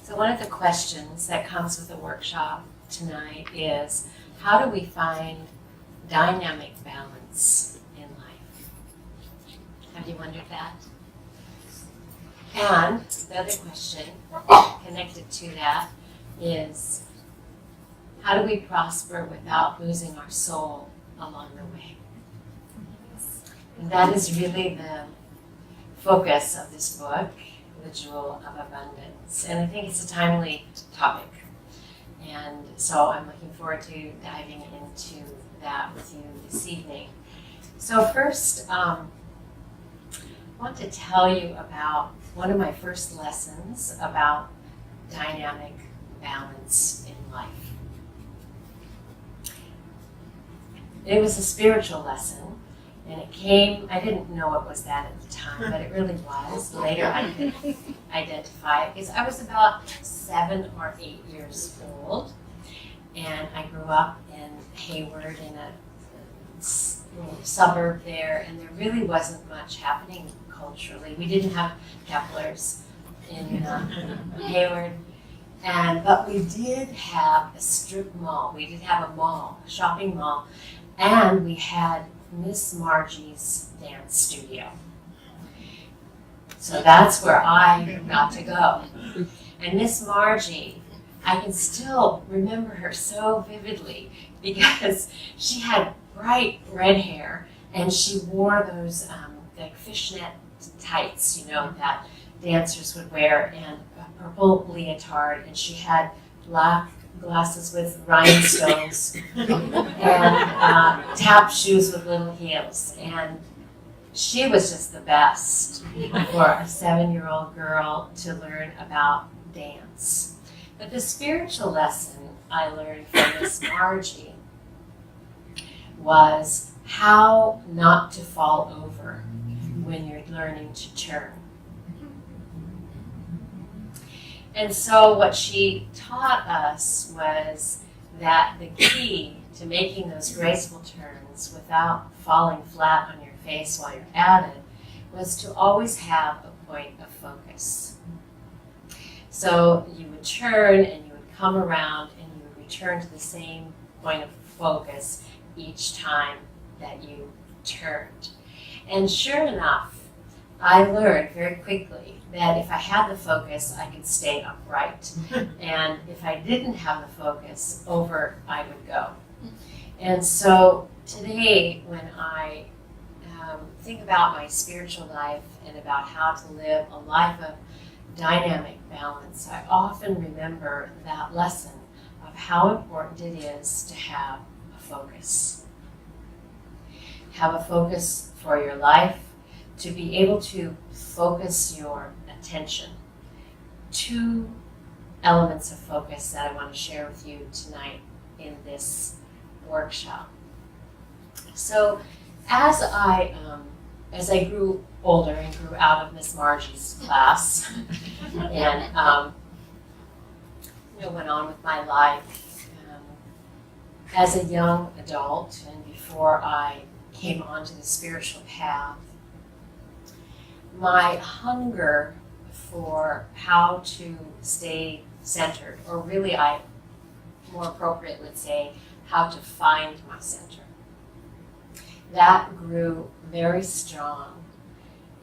So one of the questions that comes with the workshop tonight is, how do we find dynamic balance in life? Have you wondered that? And the other question connected to that is, how do we prosper without losing our soul along the way? And that is really the focus of this book, The Jewel of Abundance. And I think it's a timely topic. And so I'm looking forward to diving into that with you this evening. So first, I want to tell you about one of my first lessons about dynamic balance in life. It was a spiritual lesson, and it came, I didn't know it was that at the time, but it really was. Later I could identify it, because I was about 7 or 8 years old, and I grew up in Hayward in a little suburb there, and there really wasn't much happening culturally. We didn't have Keplers in Hayward, but we did have a strip mall. We did have a mall, a shopping mall, and we had Miss Margie's dance studio. So that's where I got to go. And Miss Margie, I can still remember her so vividly because she had bright red hair and she wore those like fishnet tights, you know, that dancers would wear, and a purple leotard, and she had black glasses with rhinestones and tap shoes with little heels. And she was just the best for a 7-year-old girl to learn about dance. But the spiritual lesson I learned from Miss Margie was how not to fall over when you're learning to turn. And so what she taught us was that the key to making those graceful turns without falling flat on your face while you're at it was to always have a point of focus. So you would turn and you would come around and you would return to the same point of focus each time that you turned. And sure enough, I learned very quickly that if I had the focus, I could stay upright. And if I didn't have the focus, over I would go. And so today, when I think about my spiritual life and about how to live a life of dynamic balance, I often remember that lesson of how important it is to have a focus. Have a focus for your life, to be able to focus your attention. 2 elements of focus that I want to share with you tonight in this workshop. So as I grew older and grew out of Miss Margie's class and went on with my life as a young adult and before I came onto the spiritual path, my hunger for how to stay centered, or really I more appropriate would say how to find my center, that grew very strong.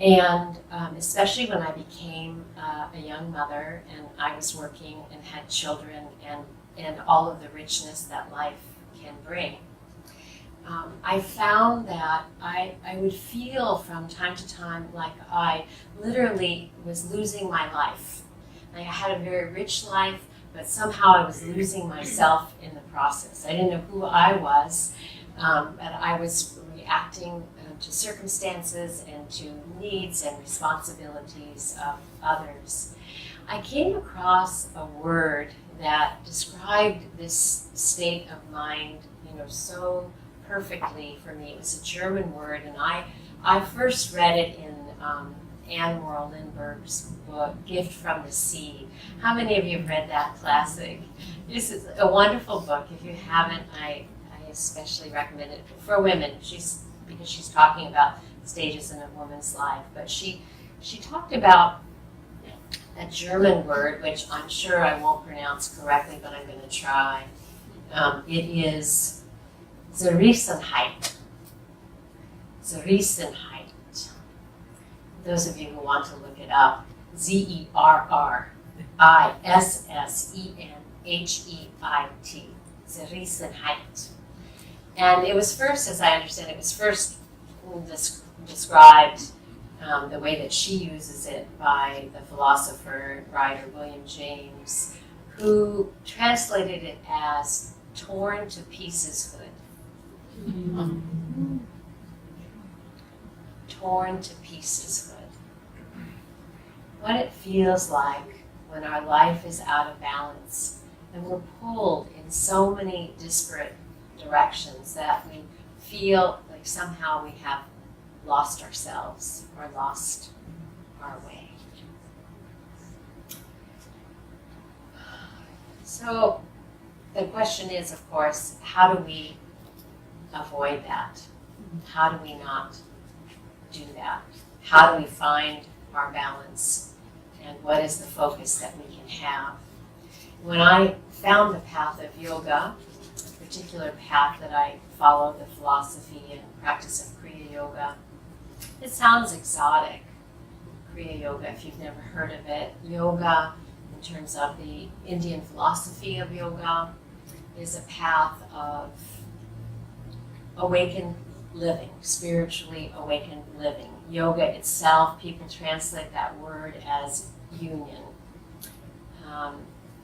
And especially when I became a young mother and I was working and had children and all of the richness that life can bring, I found that I would feel from time to time like I literally was losing my life. Like I had a very rich life, but somehow I was losing myself in the process. I didn't know who I was, but I was reacting to circumstances and to needs and responsibilities of others. I came across a word that described this state of mind, so perfectly for me. It was a German word, and I first read it in Anne Morrow Lindbergh's book, Gift from the Sea. How many of you have read that classic? This is a wonderful book. If you haven't, I especially recommend it for women. Because she's talking about stages in a woman's life. But she talked about that German word, which I'm sure I won't pronounce correctly, but I'm going to try. It is Zerrissenheit. Zerrissenheit. Those of you who want to look it up, Zerrissenheit. Zerrissenheit. And it was first, as I understand it, was first described the way that she uses it by the philosopher and writer William James, who translated it as torn to pieces hood. Torn to pieces hood. What it feels like when our life is out of balance and we're pulled in so many disparate directions that we feel like somehow we have lost ourselves or lost our way. So the question is, of course, how do we avoid that? How do we not do that? How do we find our balance? And what is the focus that we can have? When I found the path of yoga, a particular path that I follow, the philosophy and practice of Kriya Yoga, it sounds exotic, Kriya Yoga, if you've never heard of it. Yoga, in terms of the Indian philosophy of yoga, is a path of awakened living, spiritually awakened living. Yoga itself, people translate that word as union.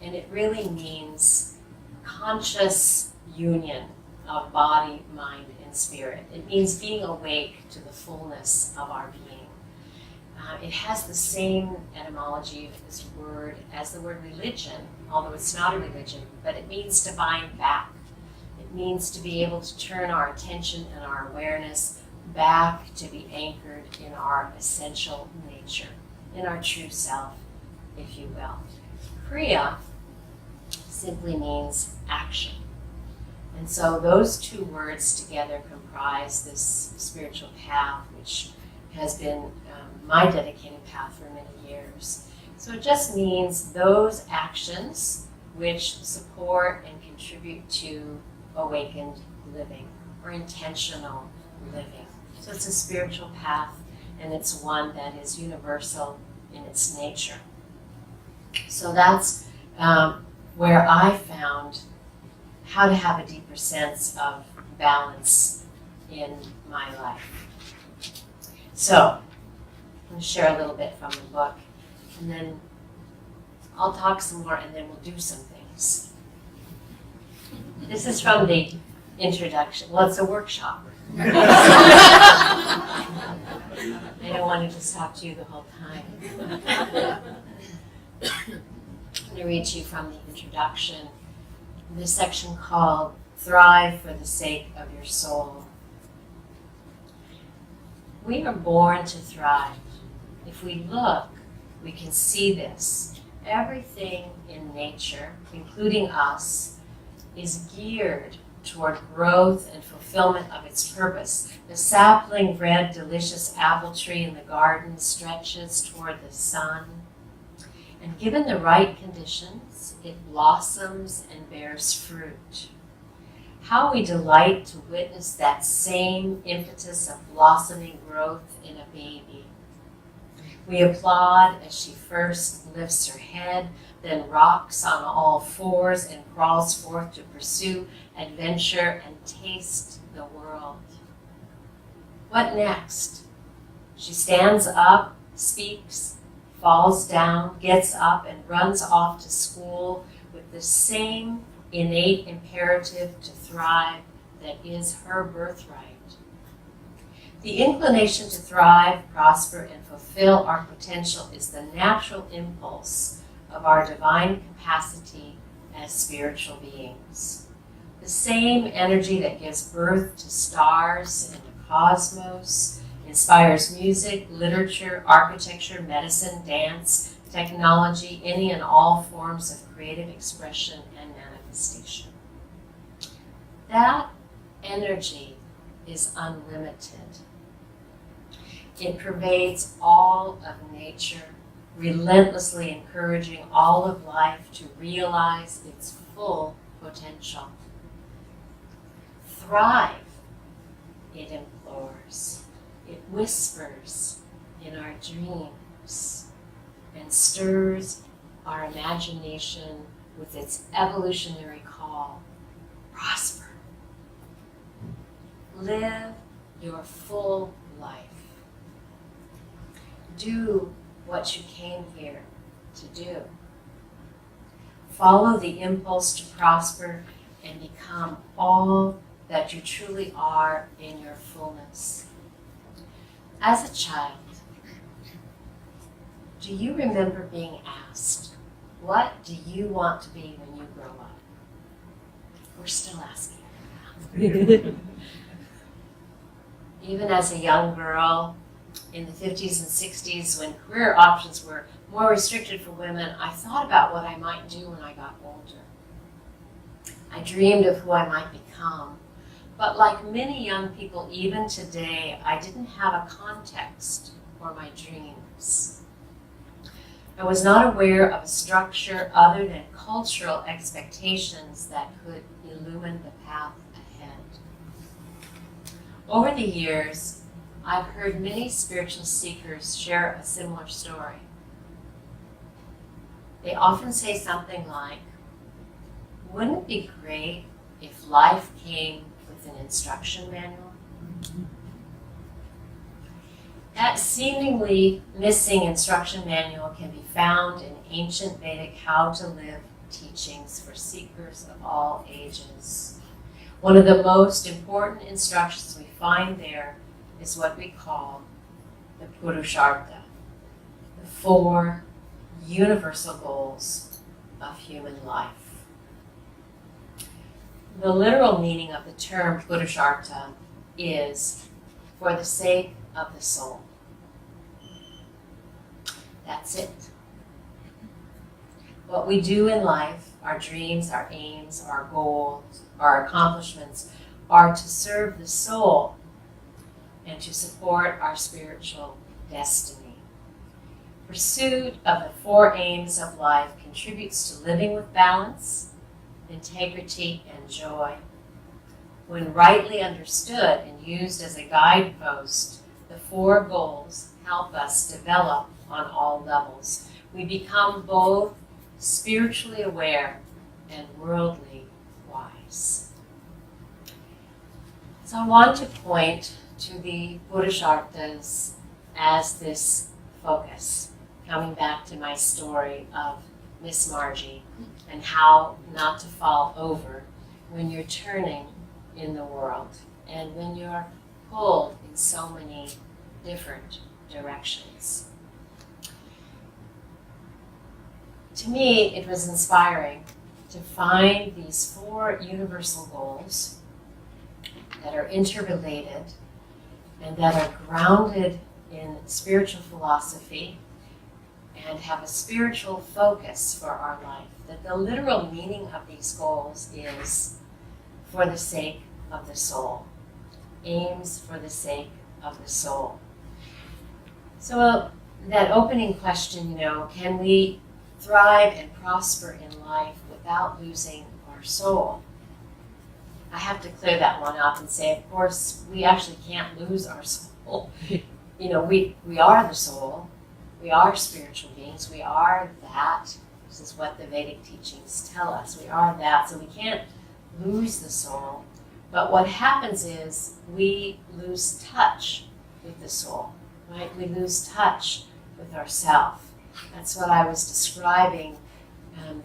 And it really means conscious union of body, mind, and spirit. It means being awake to the fullness of our being. It has the same etymology of this word as the word religion, although it's not a religion, but it means to bind back. It means to be able to turn our attention and our awareness back to be anchored in our essential nature, in our true self, if you will. Kriya simply means action. And so those two words together comprise this spiritual path, which has been my dedicated path for many years. So it just means those actions which support and contribute to awakened living or intentional living. So it's a spiritual path, and it's one that is universal in its nature. So that's where I found how to have a deeper sense of balance in my life. So I'm going to share a little bit from the book, and then I'll talk some more, and then we'll do some things. This is from the introduction. Well, it's a workshop. I don't want to just talk to you the whole time. I'm going to read to you from the introduction, this section called Thrive for the Sake of Your Soul. We are born to thrive. If we look, we can see this. Everything in nature, including us, is geared toward growth and fulfillment of its purpose. The sapling red, delicious apple tree in the garden stretches toward the sun. And given the right conditions, it blossoms and bears fruit. How we delight to witness that same impetus of blossoming growth in a baby. We applaud as she first lifts her head, then rocks on all fours and crawls forth to pursue adventure and taste the world. What next? She stands up, speaks, falls down, gets up, and runs off to school with the same innate imperative to thrive that is her birthright. The inclination to thrive, prosper, and fulfill our potential is the natural impulse of our divine capacity as spiritual beings. The same energy that gives birth to stars and the cosmos inspires music, literature, architecture, medicine, dance, technology, any and all forms of creative expression and manifestation. That energy is unlimited. It pervades all of nature, relentlessly encouraging all of life to realize its full potential. Thrive, it implores. It whispers in our dreams and stirs our imagination with its evolutionary call. Prosper. Live your full life. Do what you came here to do. Follow the impulse to prosper and become all that you truly are in your fullness. As a child, do you remember being asked, what do you want to be when you grow up? We're still asking. Even as a young girl in the 50s and 60s, when career options were more restricted for women, I thought about what I might do when I got older. I dreamed of who I might become. But like many young people, even today, I didn't have a context for my dreams. I was not aware of a structure other than cultural expectations that could illumine the path ahead. Over the years, I've heard many spiritual seekers share a similar story. They often say something like, wouldn't it be great if life came with an instruction manual? That seemingly missing instruction manual can be found in ancient Vedic how to live teachings for seekers of all ages. One of the most important instructions we find there is what we call the Purushartha, the 4 universal goals of human life. The literal meaning of the term Purushartha is for the sake of the soul. That's it. What we do in life, our dreams, our aims, our goals, our accomplishments, are to serve the soul and to support our spiritual destiny. Pursuit of the 4 aims of life contributes to living with balance, integrity, and joy. When rightly understood and used as a guidepost, the 4 goals help us develop on all levels. We become both spiritually aware and worldly wise. So I want to point to the Purusharthas as this focus, coming back to my story of Miss Margie and how not to fall over when you're turning in the world and when you're pulled in so many different directions. To me, it was inspiring to find these 4 universal goals that are interrelated and that are grounded in spiritual philosophy and have a spiritual focus for our life. That the literal meaning of these goals is for the sake of the soul. Aims for the sake of the soul. So that opening question, can we thrive and prosper in life without losing our soul? I have to clear that one up and say, of course, we actually can't lose our soul. We are the soul. We are spiritual beings. We are that. This is what the Vedic teachings tell us. We are that, so we can't lose the soul. But what happens is we lose touch with the soul, right? We lose touch with ourself. That's what I was describing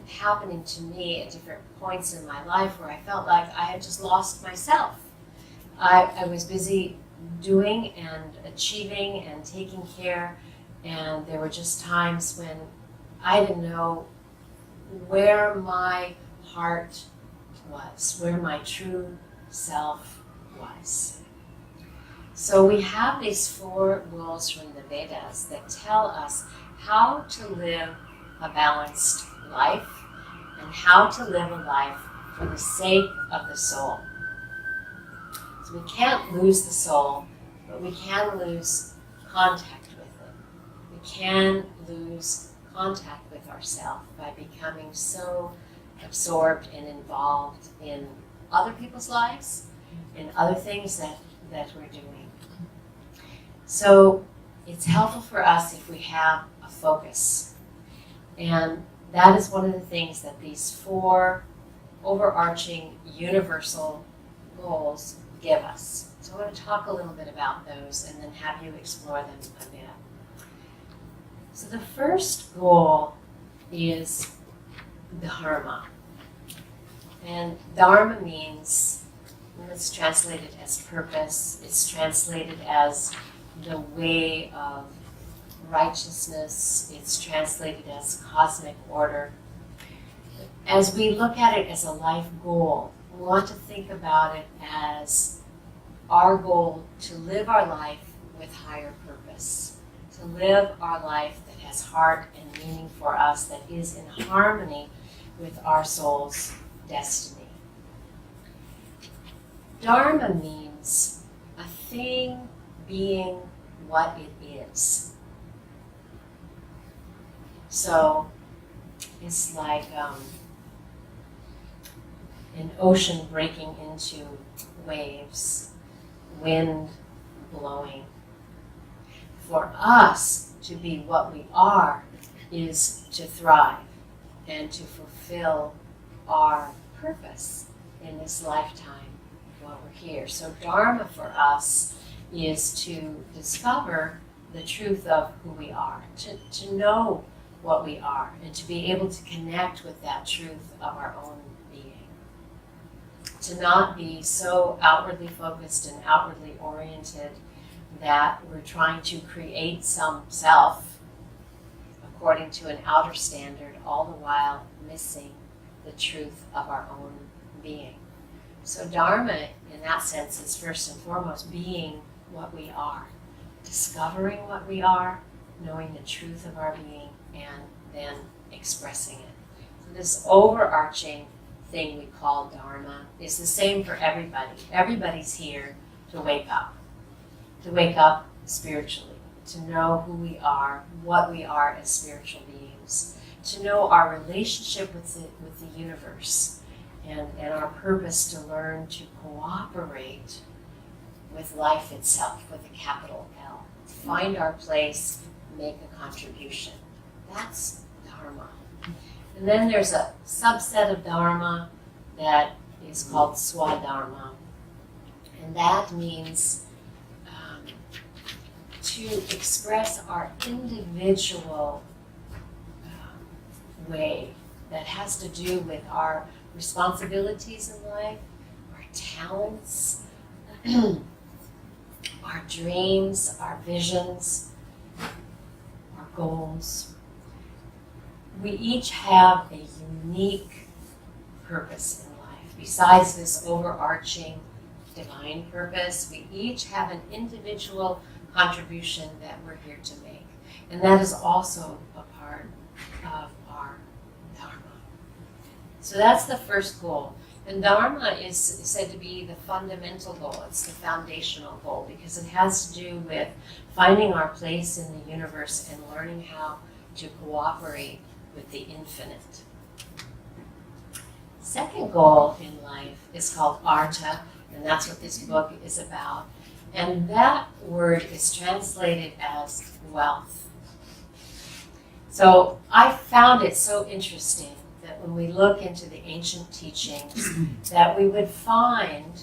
happening to me at different points in my life where I felt like I had just lost myself. I was busy doing and achieving and taking care, and there were just times when I didn't know where my heart was, where my true self was. So we have these 4 rules from the Vedas that tell us how to live a balanced life and how to live a life for the sake of the soul. So we can't lose the soul, but we can lose contact with it. We can lose contact with ourselves by becoming so absorbed and involved in other people's lives and other things that we're doing. So it's helpful for us if we have a focus. And that is one of the things that these 4 overarching universal goals give us. So I want to talk a little bit about those and then have you explore them a bit. So the first goal is Dharma. And Dharma means, and it's translated as purpose, it's translated as the way of righteousness, it's translated as cosmic order. As we look at it as a life goal, we want to think about it as our goal to live our life with higher purpose, to live our life that has heart and meaning for us, that is in harmony with our soul's destiny. Dharma means a thing being what it is. So it's like an ocean breaking into waves, wind blowing. For us to be what we are is to thrive and to fulfill our purpose in this lifetime while we're here. So Dharma for us is to discover the truth of who we are, to know what we are, and to be able to connect with that truth of our own being. To not be so outwardly focused and outwardly oriented that we're trying to create some self according to an outer standard, all the while missing the truth of our own being. So Dharma, in that sense, is first and foremost being what we are, discovering what we are, knowing the truth of our being, and then expressing it. So this overarching thing we call Dharma is the same for everybody. Everybody's here to wake up spiritually, to know who we are, what we are as spiritual beings, to know our relationship with the universe, and our purpose to learn to cooperate with life itself, with a capital L. Find our place, make a contribution. That's Dharma. And then there's a subset of Dharma that is called Swadharma. And that means to express our individual way that has to do with our responsibilities in life, our talents, our dreams, our visions, our goals. We each have a unique purpose in life. Besides this overarching divine purpose, we each have an individual contribution that we're here to make. And that is also a part of our Dharma. So that's the first goal. And Dharma is said to be the fundamental goal. It's the foundational goal because it has to do with finding our place in the universe and learning how to cooperate with the infinite. Second goal in life is called Artha, and that's what this book is about. And that word is translated as wealth. So I found it so interesting that when we look into the ancient teachings, that we would find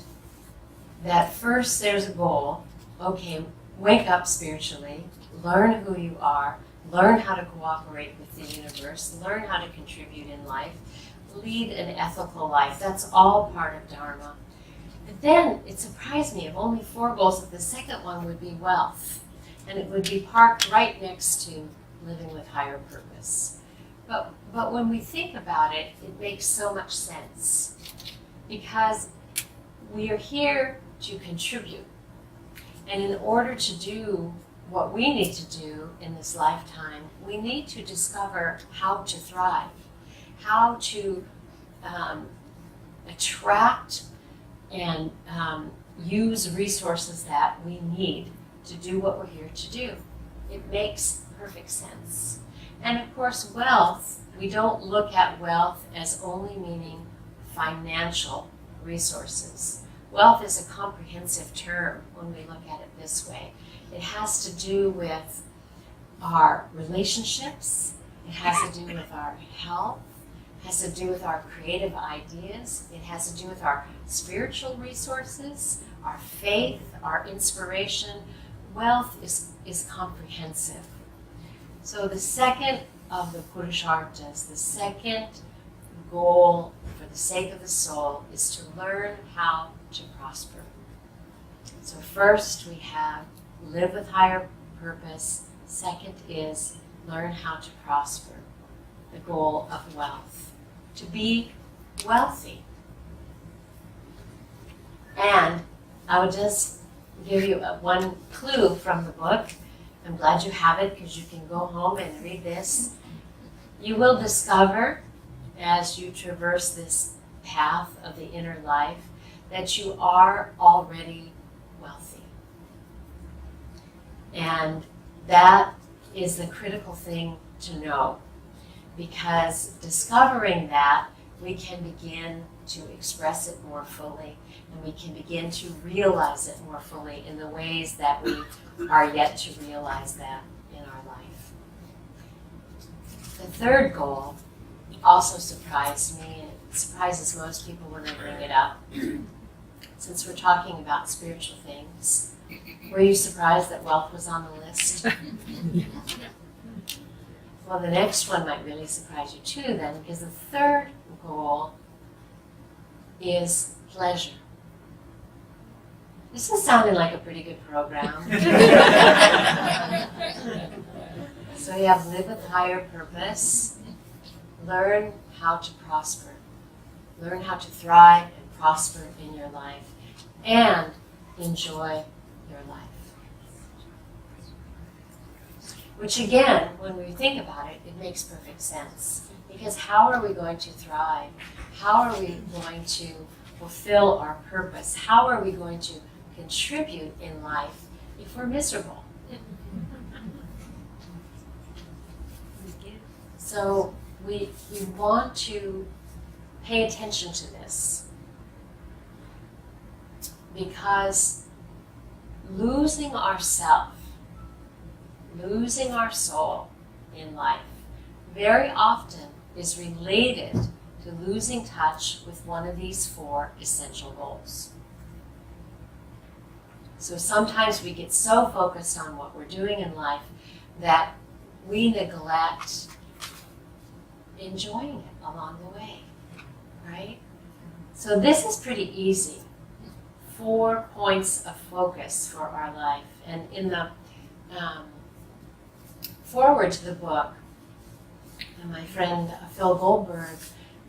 that first there's a goal. Okay, wake up spiritually, learn who you are, learn how to cooperate with the universe, learn how to contribute in life, lead an ethical life. That's all part of Dharma. But then it surprised me of only 4 goals that the second one would be wealth. And it would be parked right next to living with higher purpose. But when we think about it, it makes so much sense. Because we are here to contribute. And in order to do what we need to do in this lifetime, we need to discover how to thrive, how to attract and use resources that we need to do what we're here to do. It makes perfect sense. And of course, wealth, we don't look at wealth as only meaning financial resources. Wealth is a comprehensive term when we look at it this way. It has to do with our relationships, it has to do with our health, it has to do with our creative ideas, it has to do with our spiritual resources, our faith, our inspiration. Wealth is comprehensive. So the second of the Purusharthas, the second goal for the sake of the soul, is to learn how to prosper. So first we have live with higher purpose. Second is learn how to prosper, the goal of wealth, to be wealthy. And I would just give you one clue from the book. I'm glad you have it because you can go home and read this. You will discover as you traverse this path of the inner life that you are already wealthy. And that is the critical thing to know, because discovering that, we can begin to express it more fully, and we can begin to realize it more fully in the ways that we are yet to realize that in our life. The third goal also surprised me, and it surprises most people when I bring it up. Since we're talking about spiritual things, were you surprised that wealth was on the list? Well, the next one might really surprise you too then, because the third goal is pleasure. This is sounding like a pretty good program. So you have live with higher purpose, learn how to prosper, learn how to thrive and prosper in your life, and enjoy your life. Which again, when we think about it, it makes perfect sense. Because how are we going to thrive? How are we going to fulfill our purpose? How are we going to contribute in life if we're miserable? So we want to pay attention to this, because losing ourself, losing our soul in life very often is related to losing touch with one of these four essential goals. So sometimes we get so focused on what we're doing in life that we neglect enjoying it along the way, right? So this is pretty easy. 4 points of focus for our life. And in the foreword to the book, my friend Phil Goldberg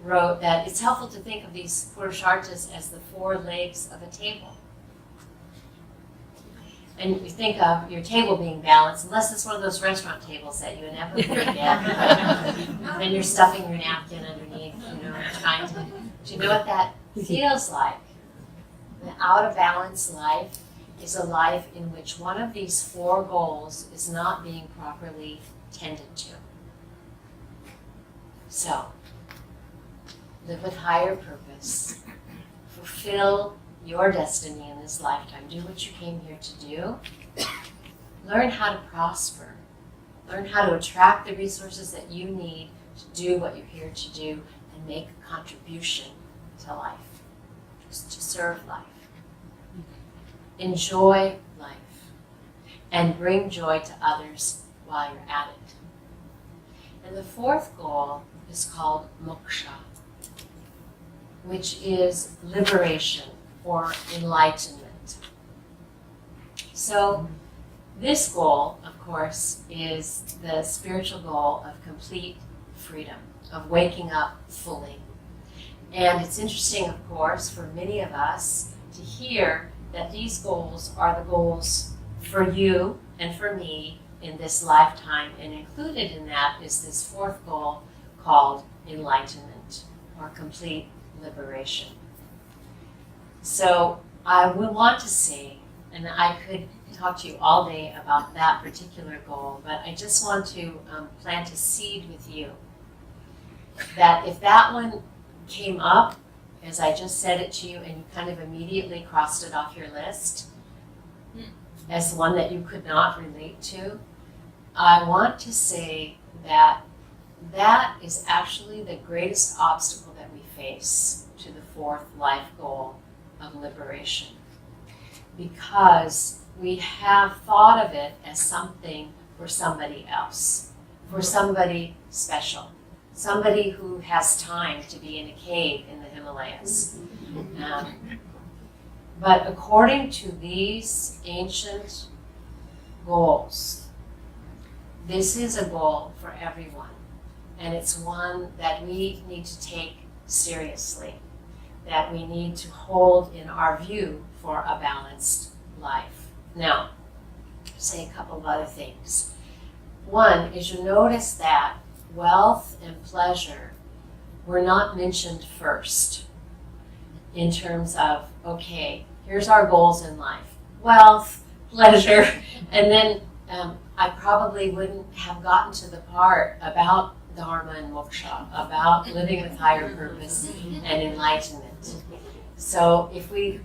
wrote that it's helpful to think of these Purusharthas as the 4 legs of a table. And you think of your table being balanced, unless it's one of those restaurant tables that you inevitably get. And then you're stuffing your napkin underneath, trying to. Do you know what that feels like? An out of balance life is a life in which one of these 4 goals is not being properly tended to. So, live with higher purpose, fulfill your destiny in this lifetime, do what you came here to do, learn how to prosper, learn how to attract the resources that you need to do what you're here to do, and make a contribution to life, just to serve life. Enjoy life, and bring joy to others while you're at it. And the 4th goal is called moksha, which is liberation or enlightenment. So this goal, of course, is the spiritual goal of complete freedom, of waking up fully. And it's interesting, of course, for many of us to hear that these goals are the goals for you and for me in this lifetime, and included in that is this 4th goal called enlightenment or complete liberation. So I would want to see, and I could talk to you all day about that particular goal, but I just want to plant a seed with you that if that one came up, as I just said it to you, and you kind of immediately crossed it off your list as one that you could not relate to, I want to say that that is actually the greatest obstacle that we face to the fourth life goal of liberation. Because we have thought of it as something for somebody else, for somebody special, somebody who has time to be in a cave in the Himalayas. But according to these ancient goals, this is a goal for everyone. And it's one that we need to take seriously, that we need to hold in our view for a balanced life. Now, I'll say a couple of other things. One is you notice that wealth and pleasure were not mentioned first in terms of, okay, here's our goals in life. Wealth, pleasure, and then I probably wouldn't have gotten to the part about Dharma and moksha, about living with higher purpose and enlightenment. So if we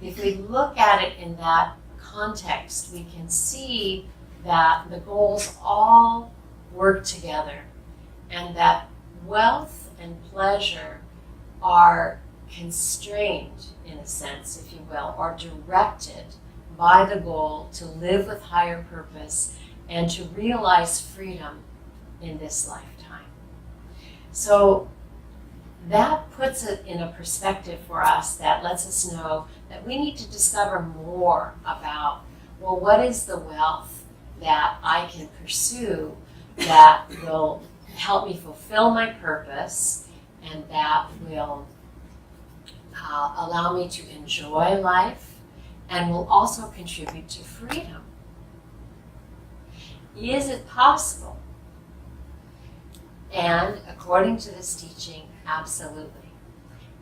look at it in that context, we can see that the goals all work together and that wealth and pleasure are constrained, in a sense, if you will, or directed by the goal to live with higher purpose and to realize freedom in this lifetime. So that puts it in a perspective for us that lets us know that we need to discover more about, well, what is the wealth that I can pursue that will help me fulfill my purpose and that will allow me to enjoy life and will also contribute to freedom. Is it possible? And according to this teaching, absolutely.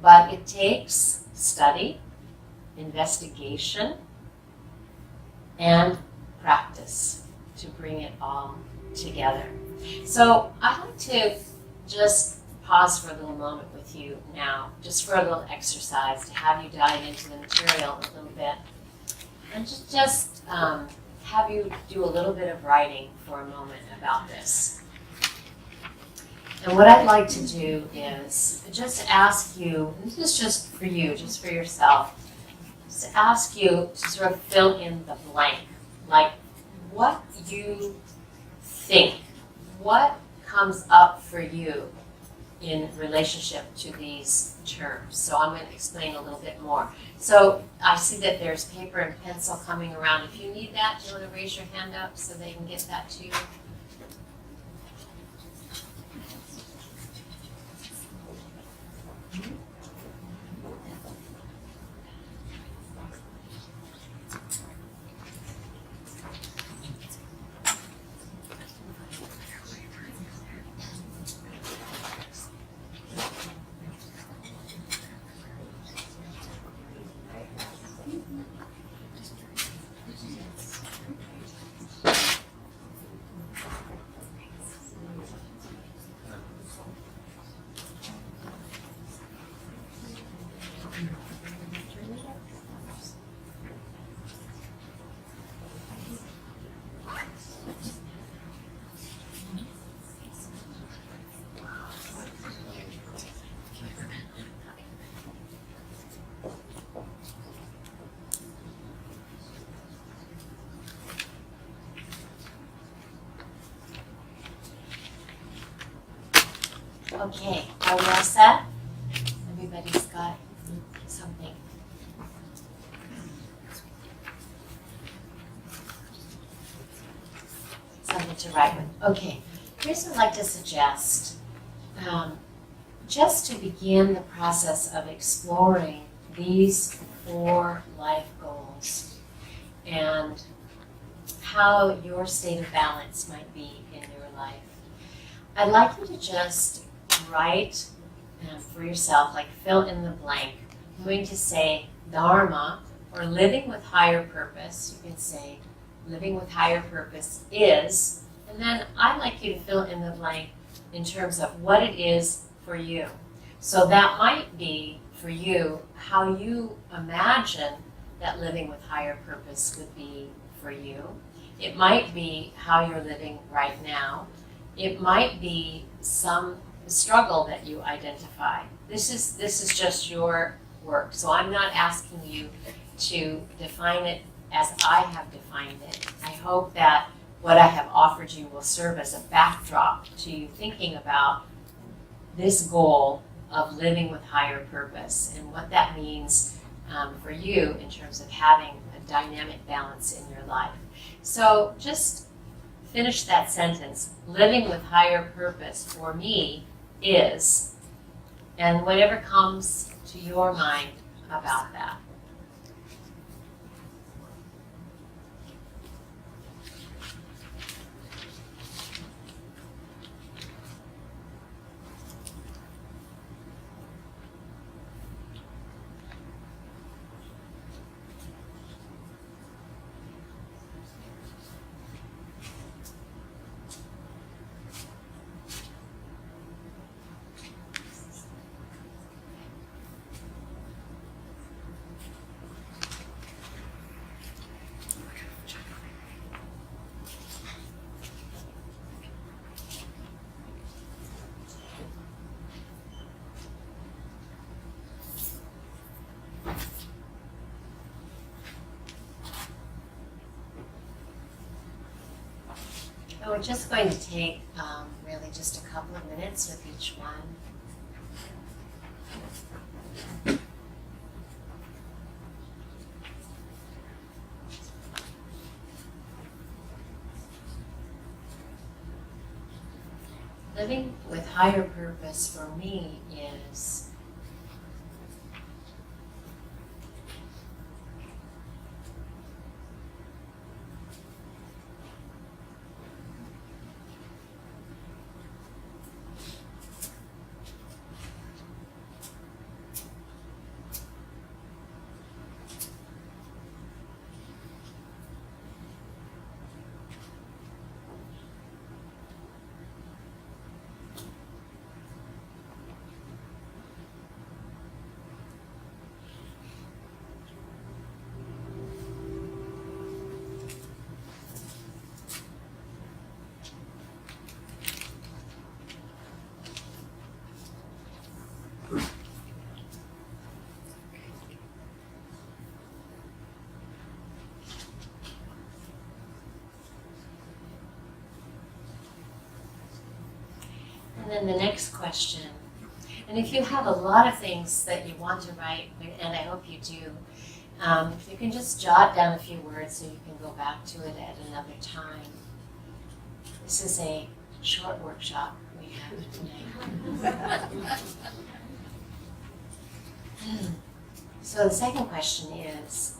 But it takes study, investigation, and practice to bring it all together. So I'd like to just pause for a little moment with you now, just for a little exercise to have you dive into the material a little bit. And just have you do a little bit of writing for a moment about this. And what I'd like to do is just ask you, this is just for you, just for yourself, just ask you to sort of fill in the blank, like what you think, what comes up for you in relationship to these terms. So I'm going to explain a little bit more. So I see that there's paper and pencil coming around. If you need that, do you want to raise your hand up so they can get that to you? Okay, are we all set? Everybody's got something. Something to write with. Okay, here's what I'd like to suggest. Just to begin the process of exploring these 4 life goals and how your state of balance might be in your life. I'd like you to just write for yourself, like fill in the blank. I'm going to say Dharma, or living with higher purpose. You can say living with higher purpose is, and then I'd like you to fill in the blank in terms of what it is for you. So that might be for you how you imagine that living with higher purpose would be for you. It might be how you're living right now. It might be some struggle that you identify. This is just your work. So I'm not asking you to define it as I have defined it. I hope that what I have offered you will serve as a backdrop to you thinking about this goal of living with higher purpose and what that means for you in terms of having a dynamic balance in your life. So just finish that sentence. Living with higher purpose for me is, and whatever comes to your mind about that. And we're just going to take really just a couple of minutes with each one. Living with higher purpose for me is And then the next question, and if you have a lot of things that you want to write, and I hope you do, if you can just jot down a few words so you can go back to it at another time. This is a short workshop we have tonight. So the second question is,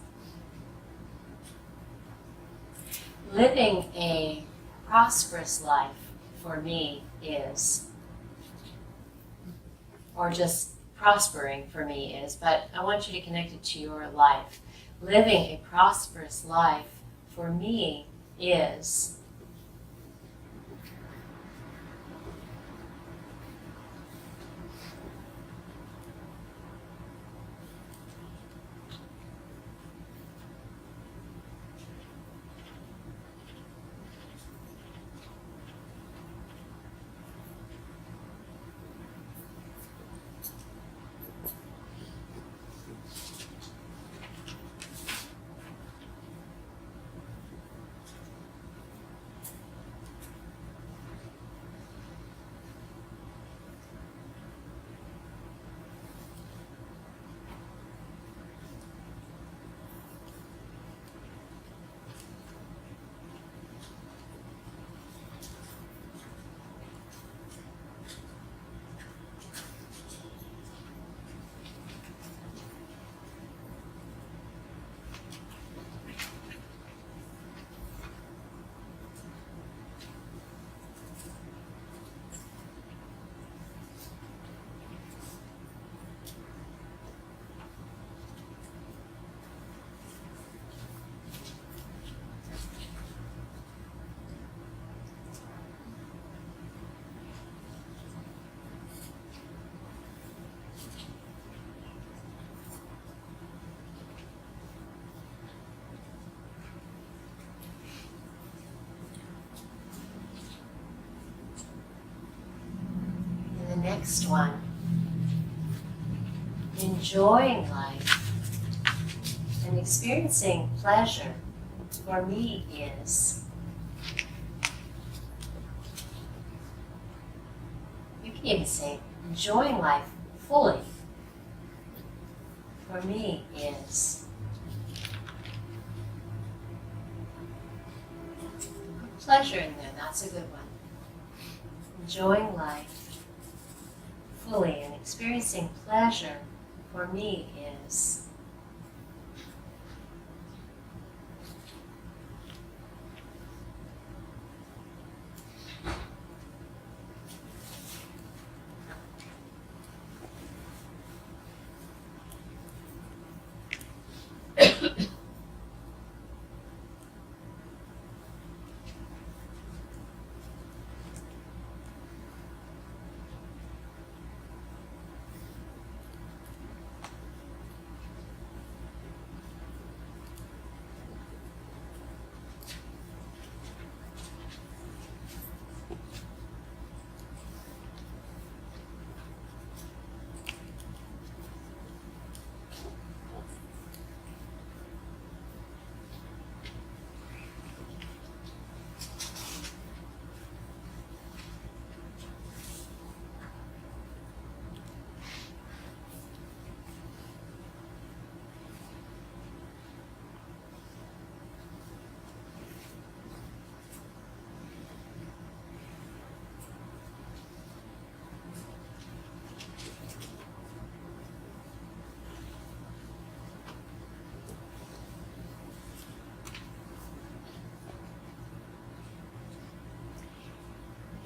living a prosperous life for me is, or just prospering for me is, but I want you to connect it to your life. Living a prosperous life for me is. next one. Enjoying life and experiencing pleasure for me is. You can even say, enjoying life fully for me is. Put pleasure in there, that's a good one. Enjoying life fully and experiencing pleasure for me is.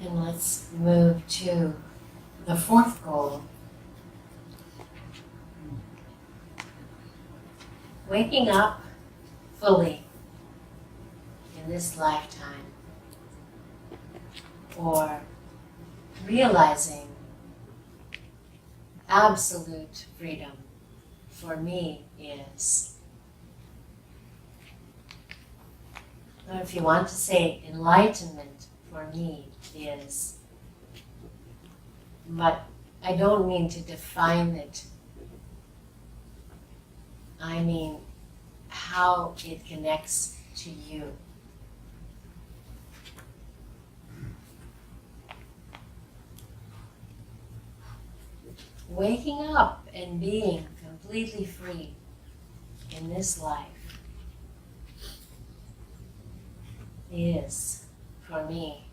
And let's move to the fourth goal. Waking up fully in this lifetime, or realizing absolute freedom for me is. Or if you want to say enlightenment for me is, but I don't mean to define it. I mean how it connects to you. Waking up and being completely free in this life is, for me,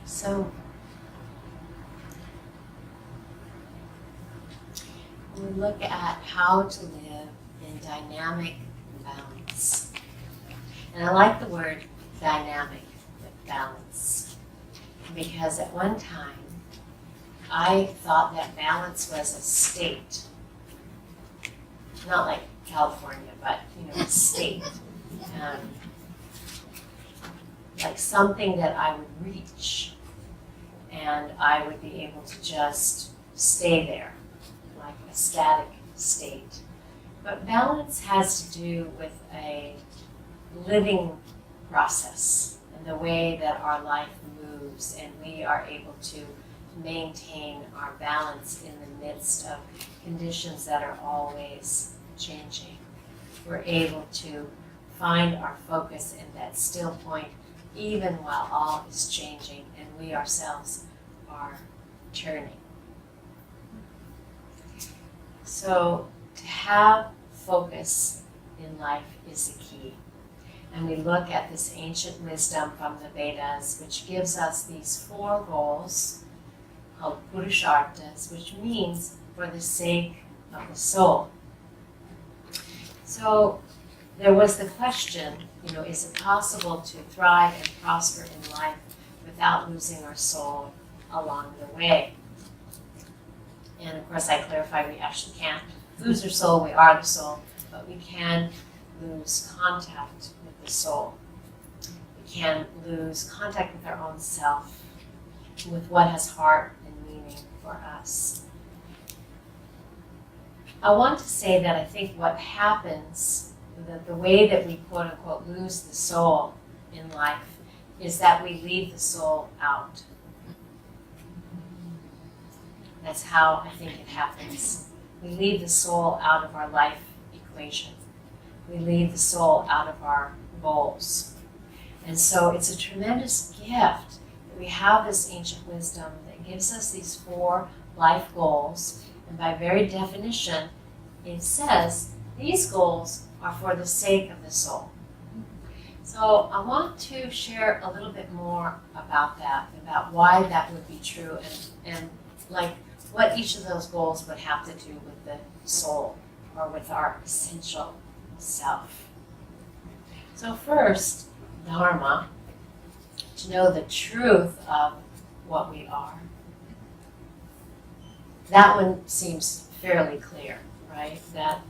so we look at how to live in dynamic balance. And I like the word dynamic with balance, because at one time I thought that balance was a state. Not like California, but a state. Like something that I would reach and I would be able to just stay there. like a static state. But balance has to do with a living process and the way that our life moves, and we are able to maintain our balance in the midst of conditions that are always changing. We're able to find our focus in that still point even while all is changing and we ourselves are turning. So to have focus in life is the key. And we look at this ancient wisdom from the Vedas, which gives us these 4 goals called purusharthas, which means for the sake of the soul. So there was the question, is it possible to thrive and prosper in life without losing our soul along the way? And of course I clarified we actually can't lose our soul, we are the soul, but we can lose contact with the soul. We can lose contact with our own self, with what has heart and meaning for us. I want to say that I think what happens, the way that we quote unquote lose the soul in life, is that we leave the soul out. That's how I think it happens. We leave the soul out of our life equation. We leave the soul out of our goals. And so it's a tremendous gift that we have this ancient wisdom that gives us these 4 life goals. And by very definition, it says these goals are for the sake of the soul. So I want to share a little bit more about that, about why that would be true, and like what each of those goals would have to do with the soul or with our essential self. So first, Dharma, to know the truth of what we are. That one seems fairly clear, right? That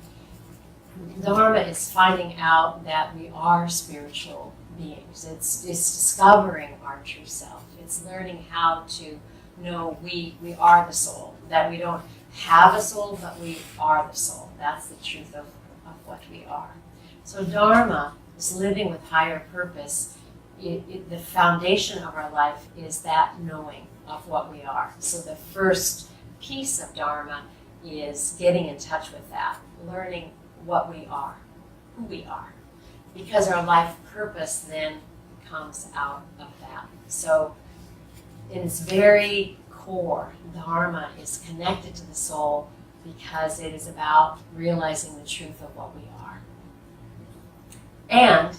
Dharma is finding out that we are spiritual beings. It's discovering our true self. It's learning how to know we are the soul, that we don't have a soul, but we are the soul. That's the truth of what we are. So Dharma is living with higher purpose. The foundation of our life is that knowing of what we are. So the first piece of Dharma is getting in touch with that, learning what we are, who we are, because our life purpose then comes out of that. So in its very core, Dharma is connected to the soul because it is about realizing the truth of what we are. And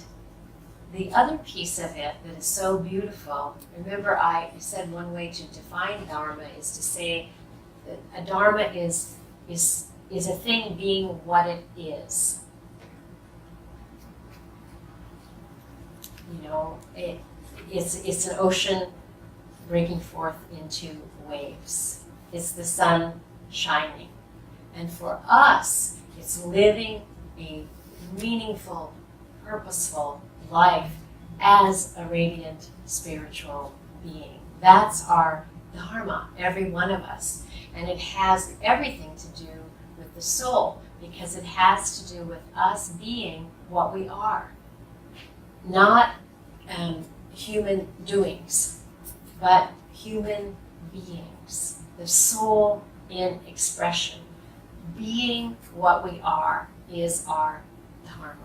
the other piece of it that is so beautiful, remember I said one way to define Dharma is to say that a Dharma is a thing being what it is. It's an ocean breaking forth into waves. It's the sun shining. And for us, it's living a meaningful, purposeful life as a radiant spiritual being. That's our Dharma, every one of us. And it has everything to do with the soul, because it has to do with us being what we are. Not human doings, but human beings. The soul in expression. Being what we are is our Dharma.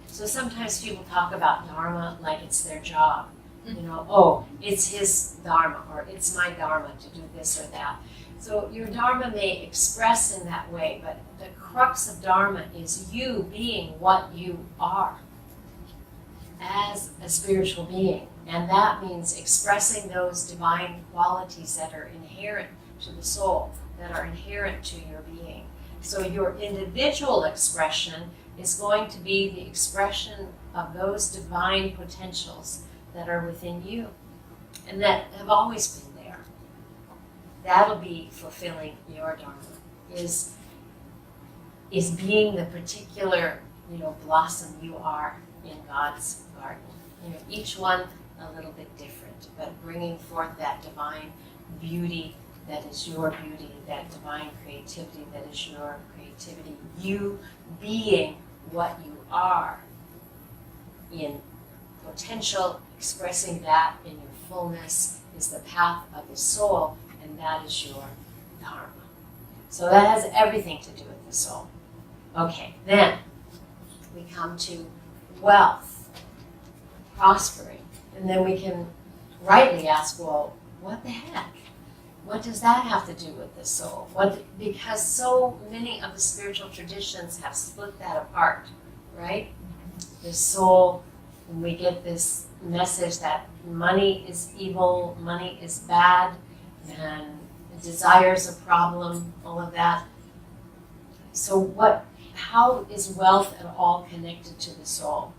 So sometimes people talk about Dharma like it's their job. It's his Dharma, or it's my Dharma to do this or that. So your Dharma may express in that way, but the crux of Dharma is you being what you are as a spiritual being. And that means expressing those divine qualities that are inherent to the soul, that are inherent to your being. So your individual expression is going to be the expression of those divine potentials that are within you and that have always been there. That'll be fulfilling your Dharma, is being the particular, blossom you are in God's garden. Each one a little bit different, but bringing forth that divine beauty that is your beauty, that divine creativity that is your creativity. You being what you are in potential, expressing that in your fullness is the path of the soul, and that is your dharma. So that has everything to do with the soul. Okay, then we come to wealth, prospering, and then we can rightly ask, well, what the heck? What does that have to do with the soul? Because so many of the spiritual traditions have split that apart, right? The soul, when we get this message that money is evil, money is bad, and desire is a problem, all of that. So how is wealth at all connected to the soul?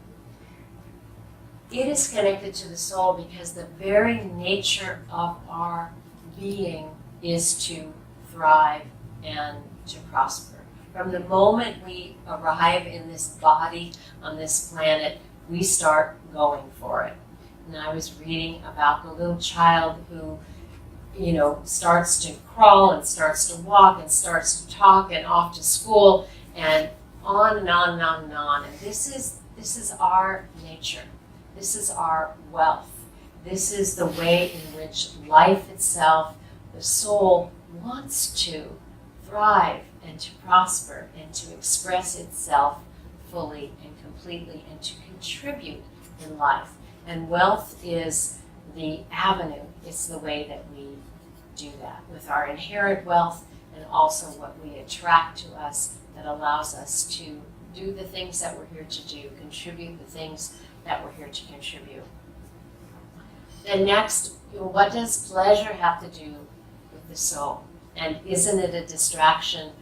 It is connected to the soul because the very nature of our being is to thrive and to prosper. From the moment we arrive in this body on this planet, we start going for it. And I was reading about the little child who, starts to crawl and starts to walk and starts to talk and off to school and on and on and on and on. And this is our nature. This is our wealth. This is the way in which life itself, the soul, wants to thrive and to prosper and to express itself fully and completely and to contribute in life. And wealth is the avenue. It's the way that we do that with our inherent wealth and also what we attract to us that allows us to do the things that we're here to do, contribute the things that we're here to contribute. Then next, what does pleasure have to do with the soul? And isn't it a distraction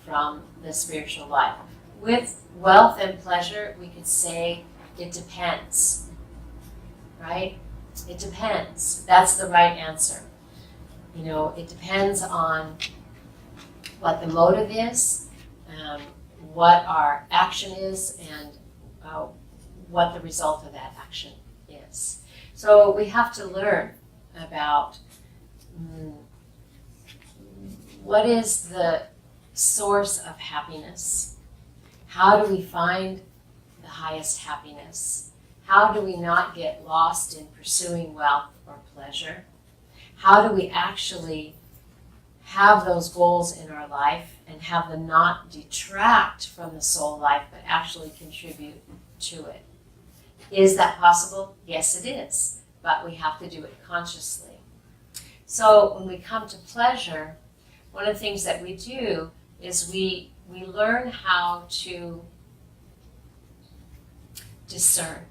from the spiritual life? With wealth and pleasure, we could say it depends, right? It depends. That's the right answer. It depends on what the motive is, what our action is, and what the result of that action is. So we have to learn about what is the source of happiness. How do we find the highest happiness? How do we not get lost in pursuing wealth or pleasure? How do we actually have those goals in our life and have them not detract from the soul life, but actually contribute to it? Is that possible? Yes, it is, but we have to do it consciously. So when we come to pleasure, one of the things that we do is we learn how to discern.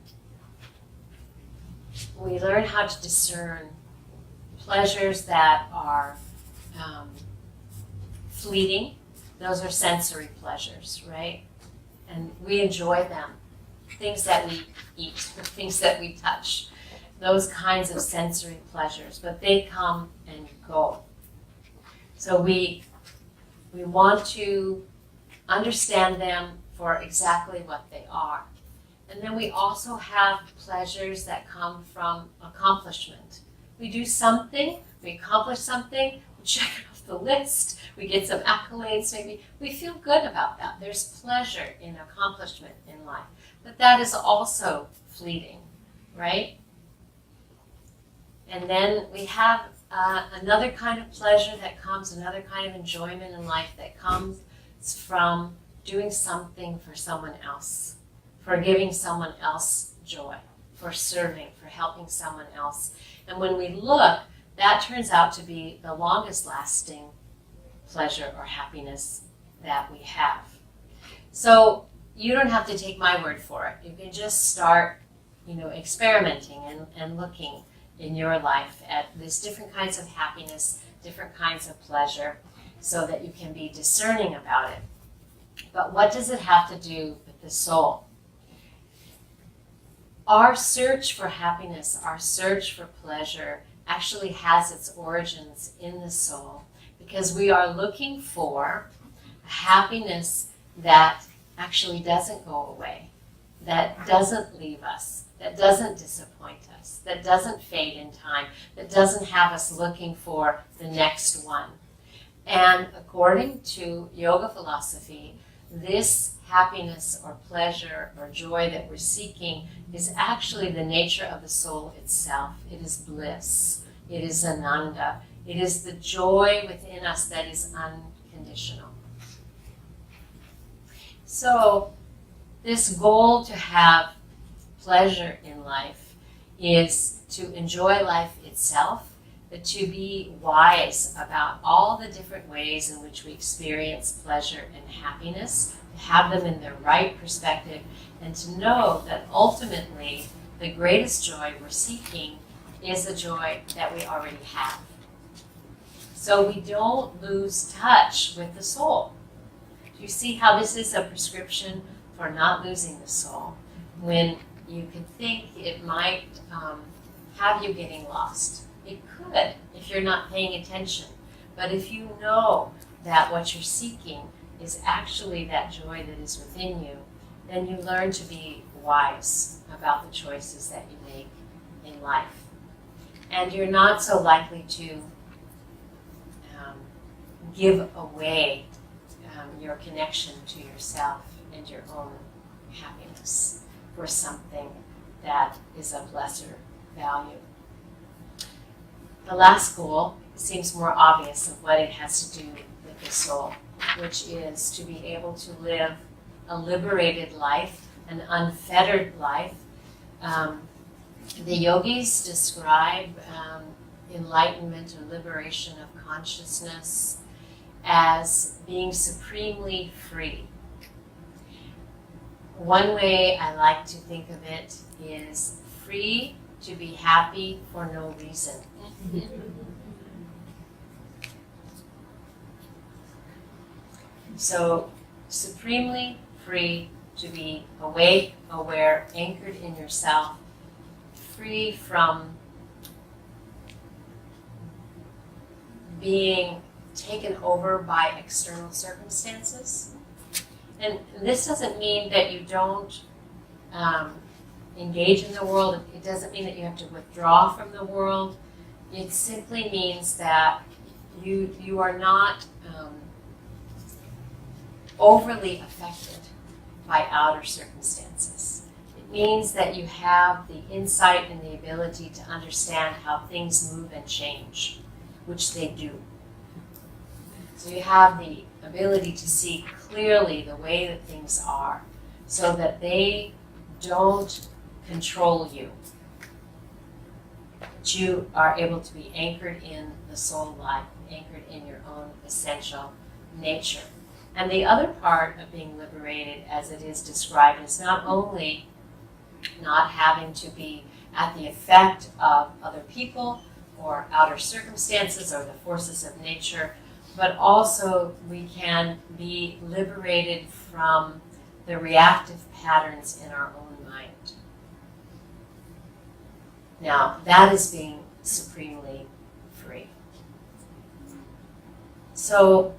We learn how to discern pleasures that are fleeting. Those are sensory pleasures, right? And we enjoy them. Things that we eat, things that we touch, those kinds of sensory pleasures, but they come and go. So we want to understand them for exactly what they are. And then we also have pleasures that come from accomplishment. We do something, we accomplish something, we check it off the list, we get some accolades maybe. We feel good about that. There's pleasure in accomplishment in life. But that is also fleeting, right? And then we have another kind of pleasure that comes, another kind of enjoyment in life that comes from doing something for someone else, for giving someone else joy, for serving, for helping someone else. And when we look, that turns out to be the longest lasting pleasure or happiness that we have. So you don't have to take my word for it. You can just start, experimenting and looking in your life at these different kinds of happiness, different kinds of pleasure, so that you can be discerning about it. But what does it have to do with the soul? Our search for happiness, our search for pleasure, actually has its origins in the soul, because we are looking for a happiness that actually doesn't go away, that doesn't leave us, that doesn't disappoint us, that doesn't fade in time, that doesn't have us looking for the next one. And according to yoga philosophy, this happiness or pleasure or joy that we're seeking is actually the nature of the soul itself. It is bliss. It is ananda. It is the joy within us that is unconditional. So this goal to have pleasure in life is to enjoy life itself, but to be wise about all the different ways in which we experience pleasure and happiness, to have them in their right perspective, and to know that ultimately the greatest joy we're seeking is the joy that we already have. So we don't lose touch with the soul. Do you see how this is a prescription for not losing the soul? When you can think it might have you getting lost. It could if you're not paying attention. But if you know that what you're seeking is actually that joy that is within you, then you learn to be wise about the choices that you make in life. And you're not so likely to give away your connection to yourself and your own happiness for something that is of lesser value. The last goal seems more obvious of what it has to do with the soul, which is to be able to live a liberated life, an unfettered life. The yogis describe enlightenment or liberation of consciousness as being supremely free. One way I like to think of it is free to be happy for no reason. So, supremely free to be awake, aware, anchored in yourself, free from being taken over by external circumstances. And this doesn't mean that you don't engage in the world. It doesn't mean that you have to withdraw from the world. It simply means that you are not overly affected by outer circumstances. It means that you have the insight and the ability to understand how things move and change, which they do. So you have the ability to see clearly the way that things are so that they don't control you. But you are able to be anchored in the soul life, anchored in your own essential nature. And the other part of being liberated, as it is described, is not only not having to be at the effect of other people or outer circumstances or the forces of nature, but also we can be liberated from the reactive patterns in our own mind. Now, that is being supremely free. So,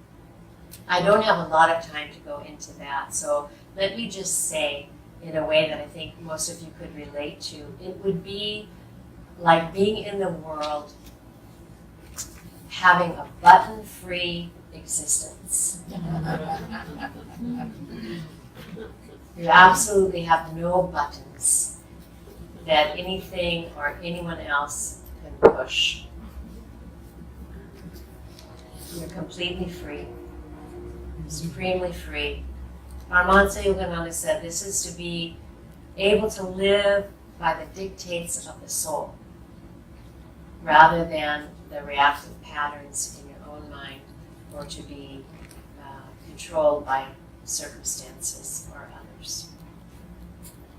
I don't have a lot of time to go into that, so let me just say, in a way that I think most of you could relate to, it would be like being in the world having a button-free existence. You absolutely have no buttons that anything or anyone else can push. You're completely free, supremely free. Paramahansa Yogananda said this is to be able to live by the dictates of the soul, rather than the reactive patterns in your own mind, or to be controlled by circumstances or others.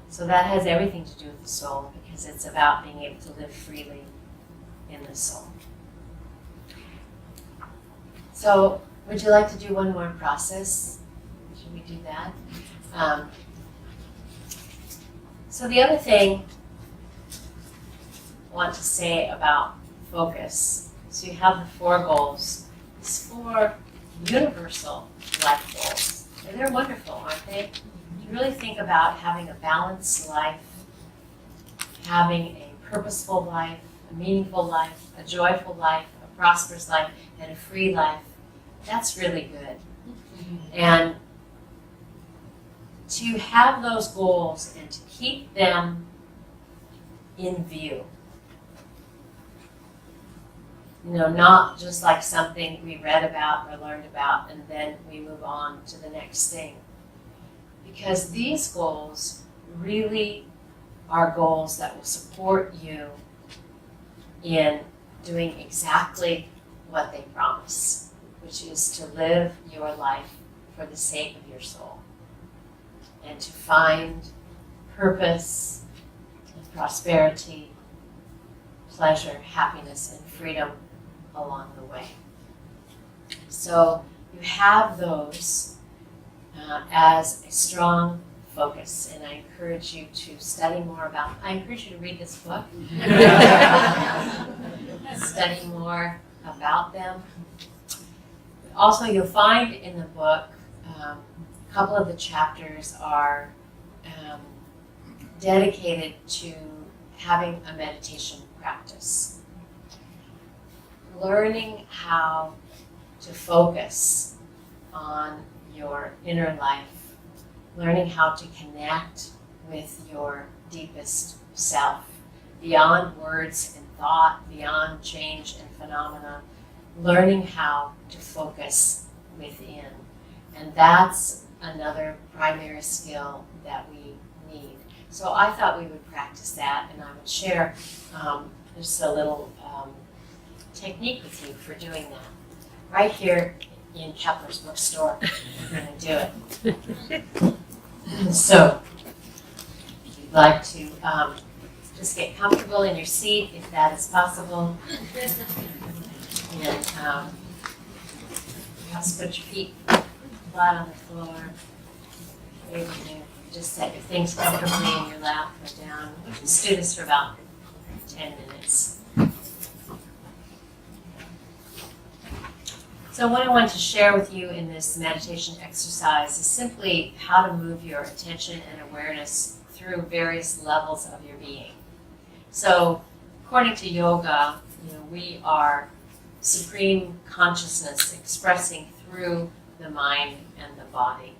So that has everything to do with the soul, because it's about being able to live freely in the soul. So, would you like to do one more process? Should we do that? So the other thing I want to say about focus, so you have the 4 goals. These 4 universal life goals. And they're wonderful, aren't they? You really think about having a balanced life, having a purposeful life, a meaningful life, a joyful life, a prosperous life, and a free life, that's really good. And to have those goals and to keep them in view. Not just like something we read about or learned about and then we move on to the next thing. Because these goals really are goals that will support you in doing exactly what they promise, which is to live your life for the sake of your soul and to find purpose and prosperity, pleasure, happiness, and freedom along the way. So you have those as a strong focus, and I encourage you to study more about. I encourage you to read this book, study more about them. Also, you'll find in the book a couple of the chapters are dedicated to having a meditation practice. Learning how to focus on your inner life, learning how to connect with your deepest self, beyond words and thought, beyond change and phenomena, learning how to focus within. And that's another primary skill that we need. So I thought we would practice that, and I would share just a little technique with you for doing that. Right here in Kepler's bookstore, we're going to do it. So, if you'd like to just get comfortable in your seat, if that is possible, and perhaps put your feet flat on the floor. You can just set your things comfortably in your lap or down. Just do this for about 10 minutes. So what I want to share with you in this meditation exercise is simply how to move your attention and awareness through various levels of your being. So according to yoga, we are supreme consciousness expressing through the mind and the body.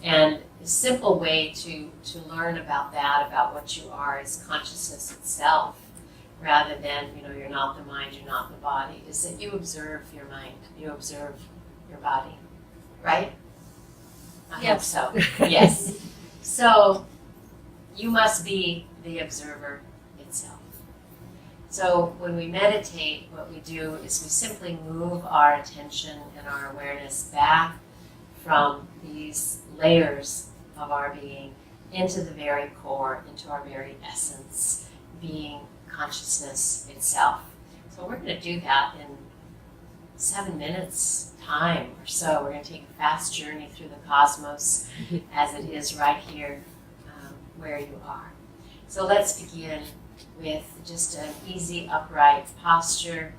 And a simple way to learn about that, about what you are, is consciousness itself, rather than, you're not the mind, you're not the body, is that you observe your mind, you observe your body, right? I hope so, yes. So you must be the observer itself. So when we meditate, what we do is we simply move our attention and our awareness back from these layers of our being into the very core, into our very essence, being consciousness itself. So we're going to do that in 7 minutes time or so. We're going to take a fast journey through the cosmos as it is right here where you are. So let's begin with just an easy upright posture.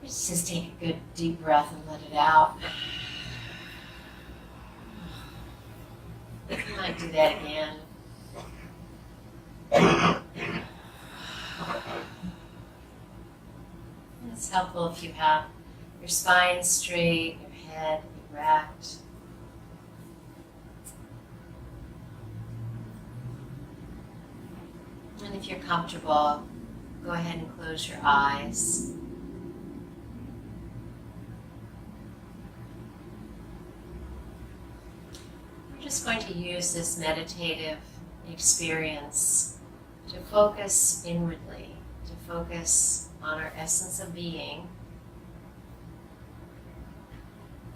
Just take a good deep breath and let it out. You might do that again. It's helpful if you have your spine straight, your head erect. And if you're comfortable, go ahead and close your eyes. We're just going to use this meditative experience to focus inwardly, to focus on our essence of being,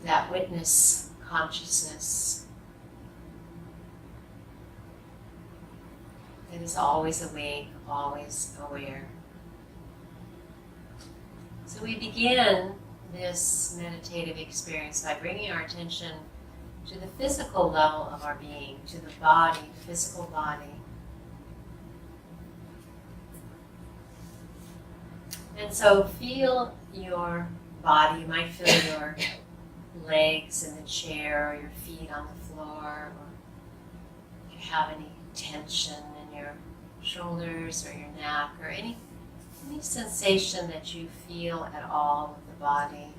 that witness consciousness that is always awake, always aware. So we begin this meditative experience by bringing our attention to the physical level of our being, to the body, physical body. And so feel your body. You might feel your legs in the chair, or your feet on the floor, or if you have any tension in your shoulders or your neck or any sensation that you feel at all with the body.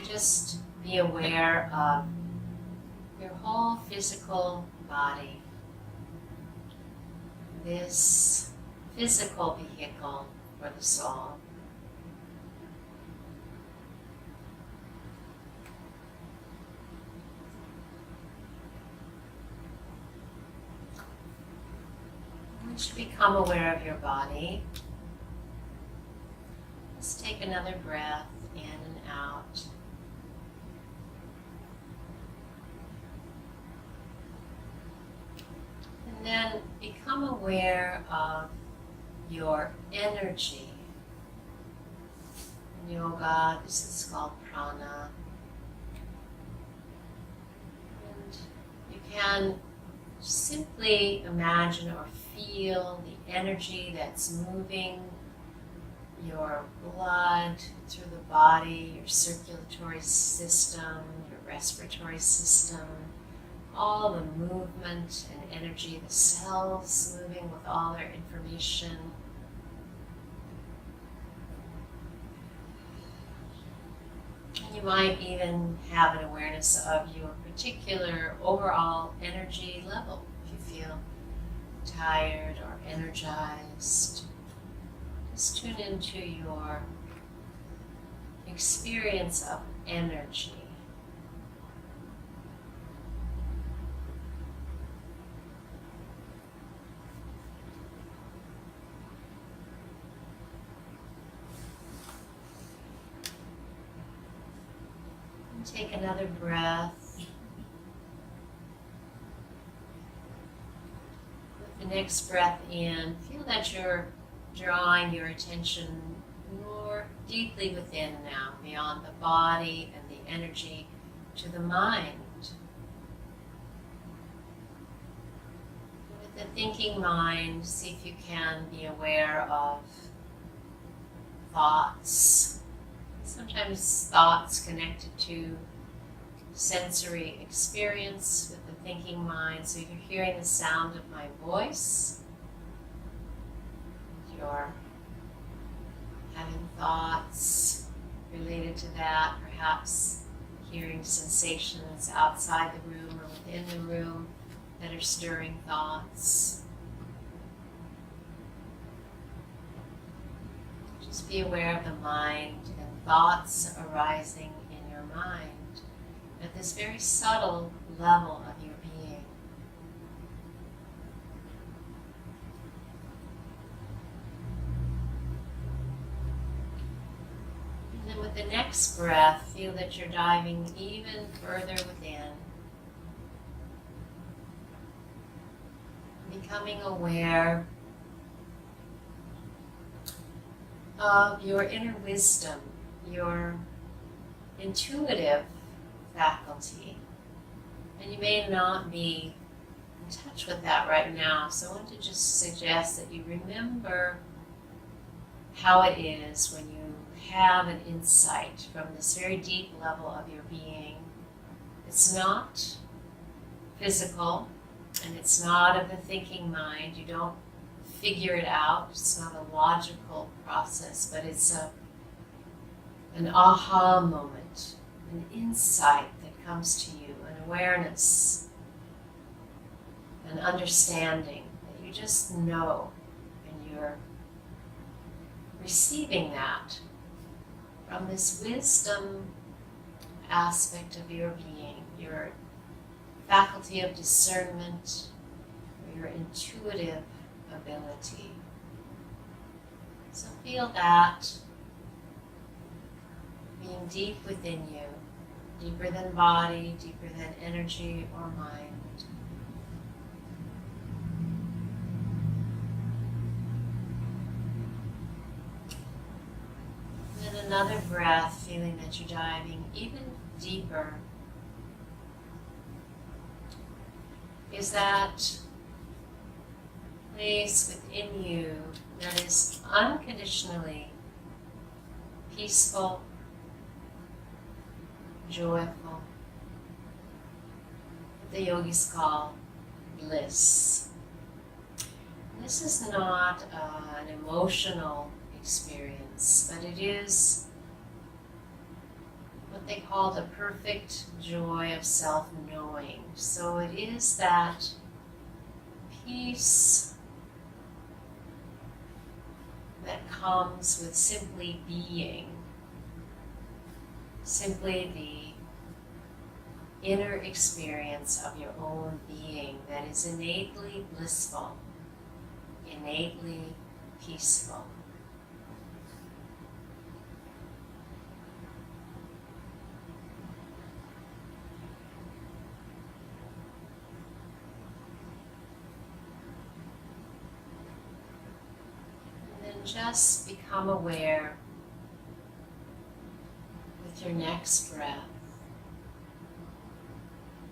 Just be aware of your whole physical body, this physical vehicle for the soul. Once you become aware of your body, just take another breath in and out. And then become aware of your energy. In yoga, this is called prana. And you can simply imagine or feel the energy that's moving your blood through the body, your circulatory system, your respiratory system, all the movement and energy, the cells moving with all their information. And you might even have an awareness of your particular overall energy level. If you feel tired or energized, just tune into your experience of energy. And take another breath. With the next breath in, feel that you're drawing your attention more deeply within now, beyond the body and the energy, to the mind. With the thinking mind, see if you can be aware of thoughts. Sometimes thoughts connected to sensory experience with the thinking mind. So if you're hearing the sound of my voice, you're having thoughts related to that, perhaps hearing sensations outside the room or within the room that are stirring thoughts. Just be aware of the mind and thoughts arising in your mind at this very subtle level of your being. And then with the next breath, feel that you're diving even further within, becoming aware of your inner wisdom, your intuitive faculty. And you may not be in touch with that right now, so I want to just suggest that you remember how it is when you have an insight from this very deep level of your being. It's not physical, and it's not of the thinking mind. You don't figure it out. It's not a logical process, but it's an aha moment, an insight that comes to you, an awareness, an understanding that you just know, and you're receiving that from this wisdom aspect of your being, your faculty of discernment, or your intuitive ability. So feel that being deep within you, deeper than body, deeper than energy or mind. And then another breath, feeling that you're diving even deeper. Is that place within you that is unconditionally peaceful, joyful, the yogis call bliss. This is not an emotional experience, but it is what they call the perfect joy of self-knowing. So it is that peace that comes with simply being, simply the inner experience of your own being that is innately blissful, innately peaceful. And then just become aware with your next breath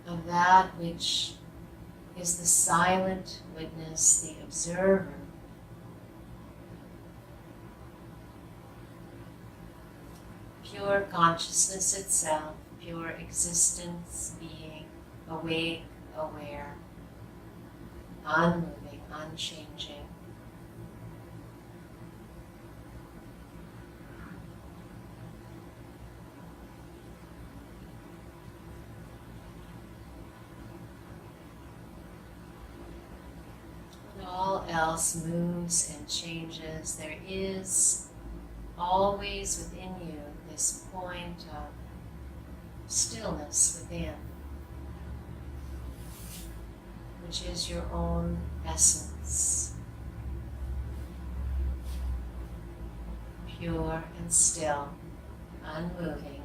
of that which is the silent witness, the observer, pure consciousness itself, pure existence, being, awake, aware, unmoving, unchanging. When all else moves and changes, there is always within you this point of stillness within, which is your own essence, pure and still, unmoving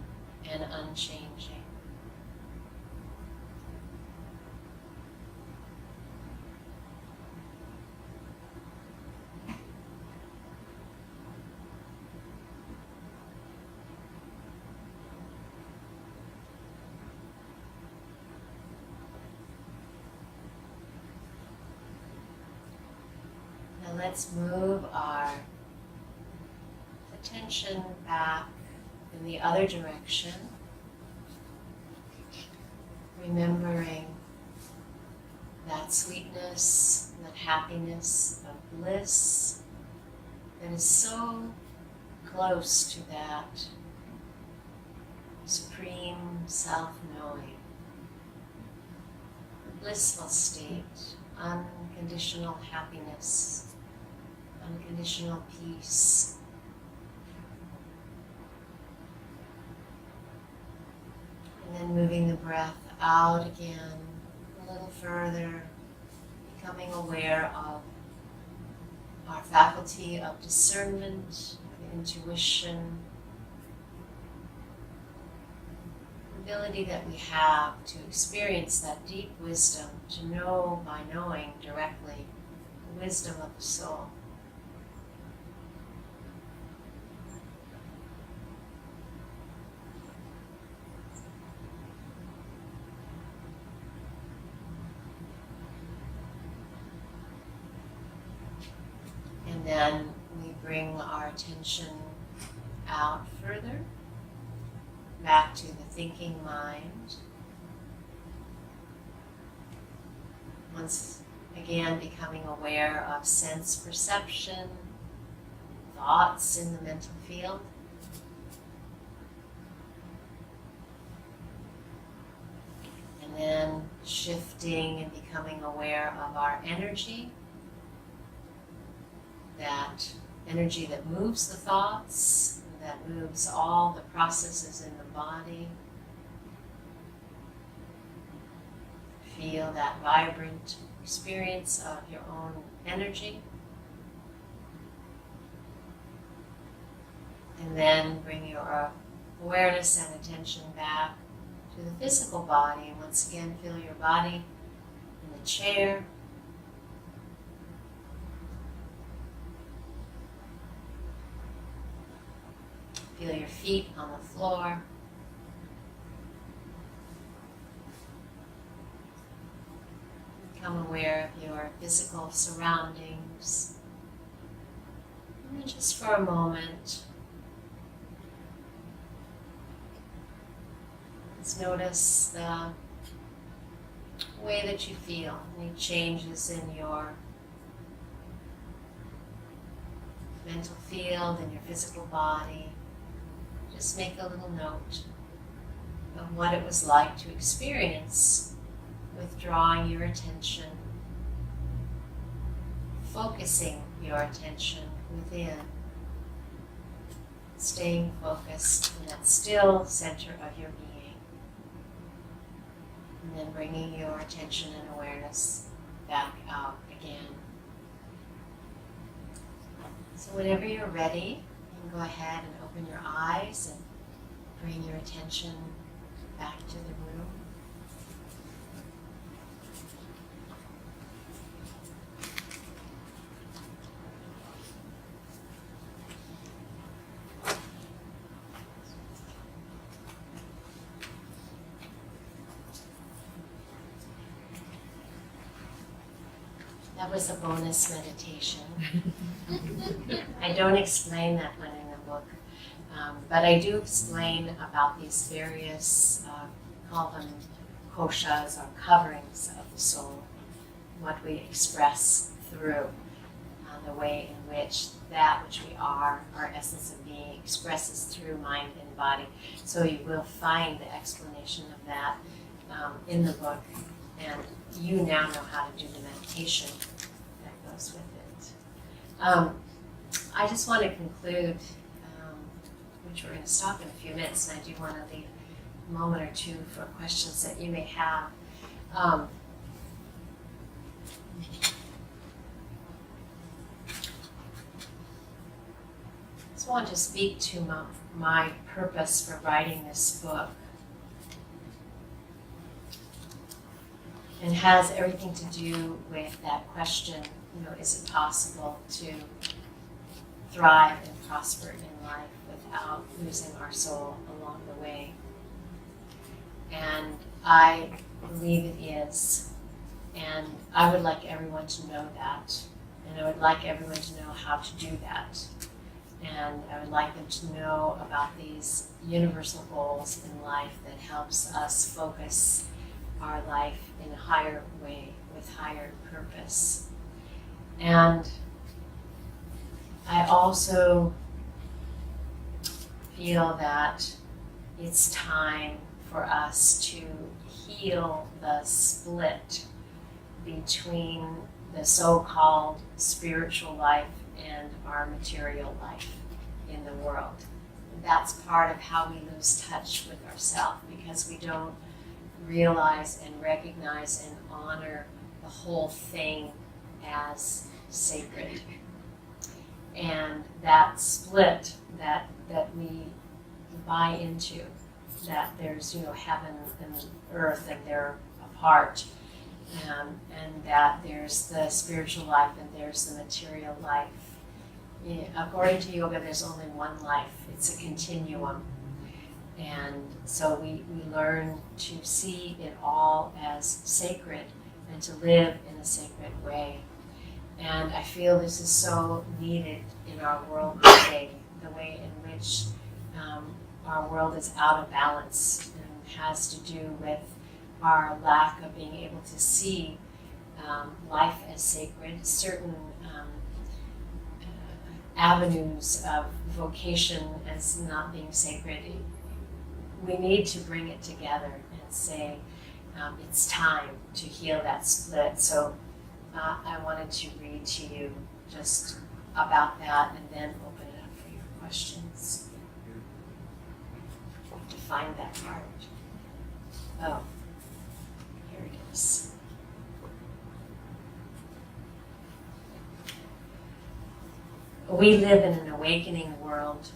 and unchanging. Let's move our attention back in the other direction, remembering that sweetness, that happiness of bliss that is so close to that supreme self-knowing, blissful state, unconditional happiness, unconditional peace. And then moving the breath out again a little further, becoming aware of our faculty of discernment, of intuition, the ability that we have to experience that deep wisdom, to know by knowing directly the wisdom of the soul. And then we bring our attention out further, back to the thinking mind. Once again, becoming aware of sense perception, thoughts in the mental field. And then shifting and becoming aware of our energy. That energy that moves the thoughts, that moves all the processes in the body. Feel that vibrant experience of your own energy. And then bring your awareness and attention back to the physical body. And once again, feel your body in the chair. Feel your feet on the floor. Become aware of your physical surroundings. And then just for a moment, let's notice the way that you feel, any changes in your mental field, in your physical body, just make a little note of what it was like to experience withdrawing your attention, focusing your attention within, staying focused in that still center of your being, and then bringing your attention and awareness back out again. So whenever you're ready, you can go ahead and open your eyes and bring your attention back to the room. That was a bonus meditation. I don't explain that one in the book, but I do explain about these various, call them koshas or coverings of the soul, what we express through, the way in which that which we are, our essence of being, expresses through mind and body. So you will find the explanation of that in the book, and you now know how to do the meditation that goes with it. I just want to conclude, which we're going to stop in a few minutes, and I do want to leave a moment or two for questions that you may have. I just want to speak to my purpose for writing this book. And has everything to do with that question, is it possible to thrive and prosper in life without losing our soul along the way? And I believe it is. And I would like everyone to know that. And I would like everyone to know how to do that. And I would like them to know about these universal goals in life that helps us focus our life in a higher way, with higher purpose. And I also feel that it's time for us to heal the split between the so-called spiritual life and our material life in the world. And that's part of how we lose touch with ourselves, because we don't realize and recognize and honor the whole thing as sacred. And that split that we buy into, that there's heaven and earth and they're apart, and that there's the spiritual life and there's the material life. According to yoga, there's only one life. It's a continuum. And so we learn to see it all as sacred and to live in a sacred way. And I feel this is so needed in our world today, the way in which our world is out of balance and has to do with our lack of being able to see life as sacred, certain avenues of vocation as not being sacred. We need to bring it together and say it's time to heal that split. So I wanted to read to you just about that and then open it up for your questions. To find that part. Oh, here it is. We live in an awakening world,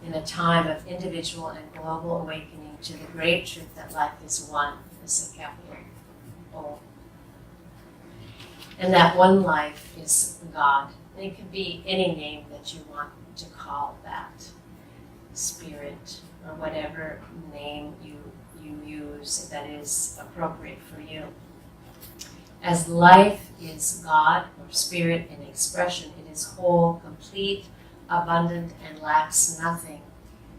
in a time of individual and global awakening to the great truth that life is one, is a capital O. And that one life is God. And it could be any name that you want to call that, spirit, or whatever name you use that is appropriate for you. As life is God, or spirit in expression, it is whole, complete, abundant, and lacks nothing.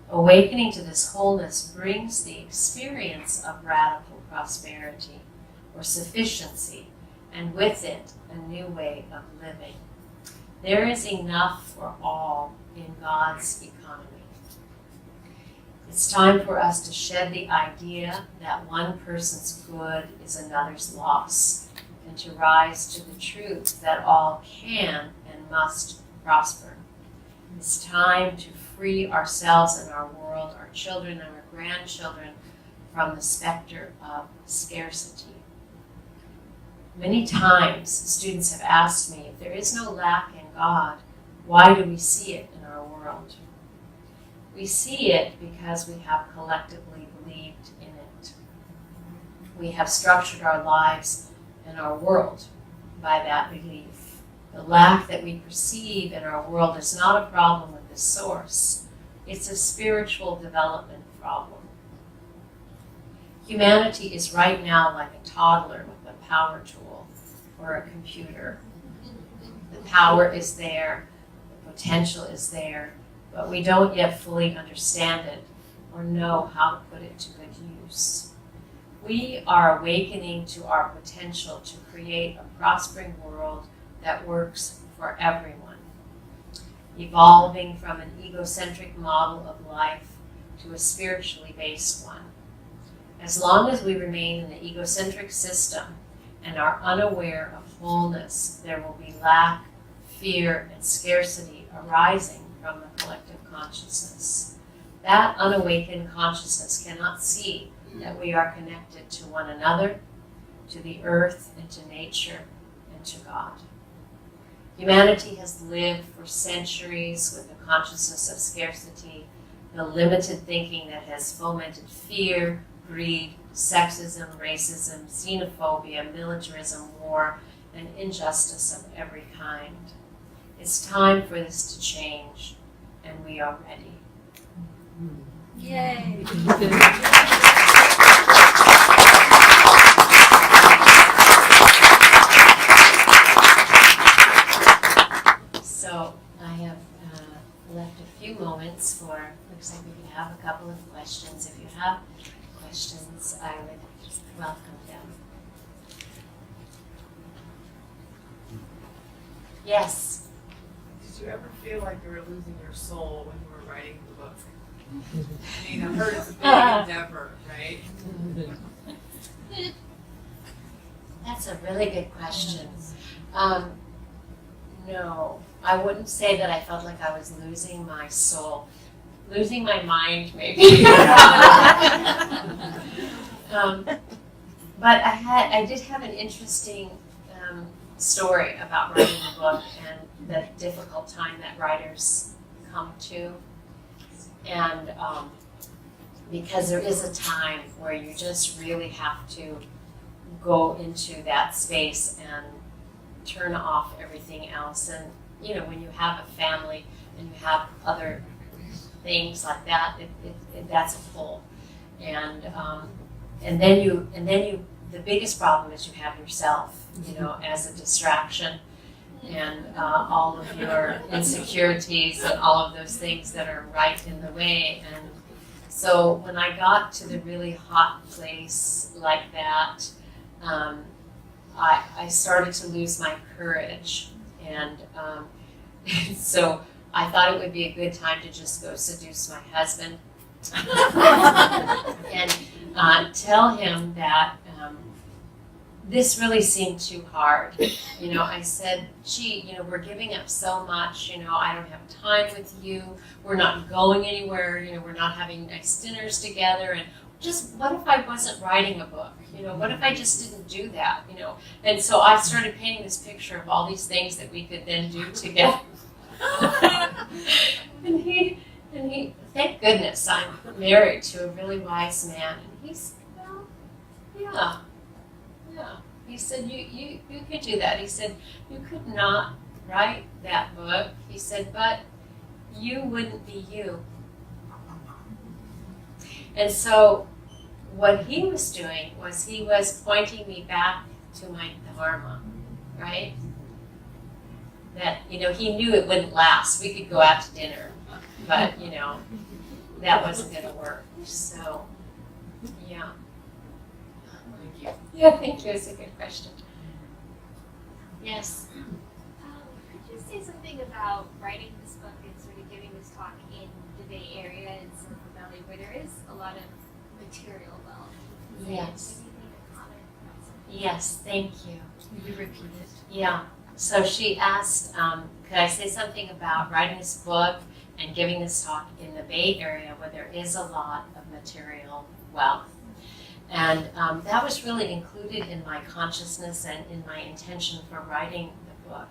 Awakening to this wholeness brings the experience of radical prosperity, or sufficiency, and with it, a new way of living. There is enough for all in God's economy. It's time for us to shed the idea that one person's good is another's loss, and to rise to the truth that all can and must prosper. It's time to free ourselves and our world, our children and our grandchildren from the specter of scarcity. Many times, students have asked me, if there is no lack in God, why do we see it in our world? We see it because we have collectively believed in it. We have structured our lives and our world by that belief. The lack that we perceive in our world is not a problem with the source. It's a spiritual development problem. Humanity is right now like a toddler with a power tool or a computer. The power is there, the potential is there, but we don't yet fully understand it or know how to put it to good use. We are awakening to our potential to create a prospering world that works for everyone, evolving from an egocentric model of life to a spiritually based one. As long as we remain in the egocentric system and are unaware of wholeness, there will be lack, fear, and scarcity arising from the collective consciousness. That unawakened consciousness cannot see that we are connected to one another, to the earth, and to nature, and to God. Humanity has lived for centuries with the consciousness of scarcity, the limited thinking that has fomented fear, greed, sexism, racism, xenophobia, militarism, war, and injustice of every kind. It's time for this to change, and we are ready. Yay! So I have left a few moments for, looks like we could have a couple of questions. If you have questions, I would welcome them. Yes? Did you ever feel like you were losing your soul when you were writing the book? I mean, I've heard it's a big endeavor, right? That's a really good question. No, I wouldn't say that I felt like I was losing my soul. Losing my mind, maybe. But I did have an interesting story about writing the book and the difficult time that writers come to. And because there is a time where you just really have to go into that space and turn off everything else. And you know, when you have a family and you have other things like that, that's a pull. And then you the biggest problem is you have yourself, you know, as a distraction, and all of your insecurities and all of those things that are right in the way. And so when I got to the really hot place like that, I started to lose my courage, and so I thought it would be a good time to just go seduce my husband and tell him that this really seemed too hard. You know, I said, gee, you know, we're giving up so much, you know, I don't have time with you, we're not going anywhere, you know, we're not having nice dinners together, and just what if I wasn't writing a book? You know, what if I just didn't do that, you know? And so I started painting this picture of all these things that we could then do together. and he, thank goodness I'm married to a really wise man, and he's, well, yeah. He said, you could do that. He said, you could not write that book. He said, but you wouldn't be you. And so what he was doing was he was pointing me back to my dharma, right? That, you know, he knew it wouldn't last. We could go out to dinner, but, you know, that wasn't going to work. So, yeah. you. Yeah, thank you. It's a good question. Yes. Could you say something about writing this book and sort of giving this talk in the Bay Area and Silicon Valley, where there is a lot of material wealth? Yes. Maybe make a comment about something. Yes, thank you. Will you repeat it? Yeah. So she asked, could I say something about writing this book and giving this talk in the Bay Area where there is a lot of material wealth? And that was really included in my consciousness and in my intention for writing the book,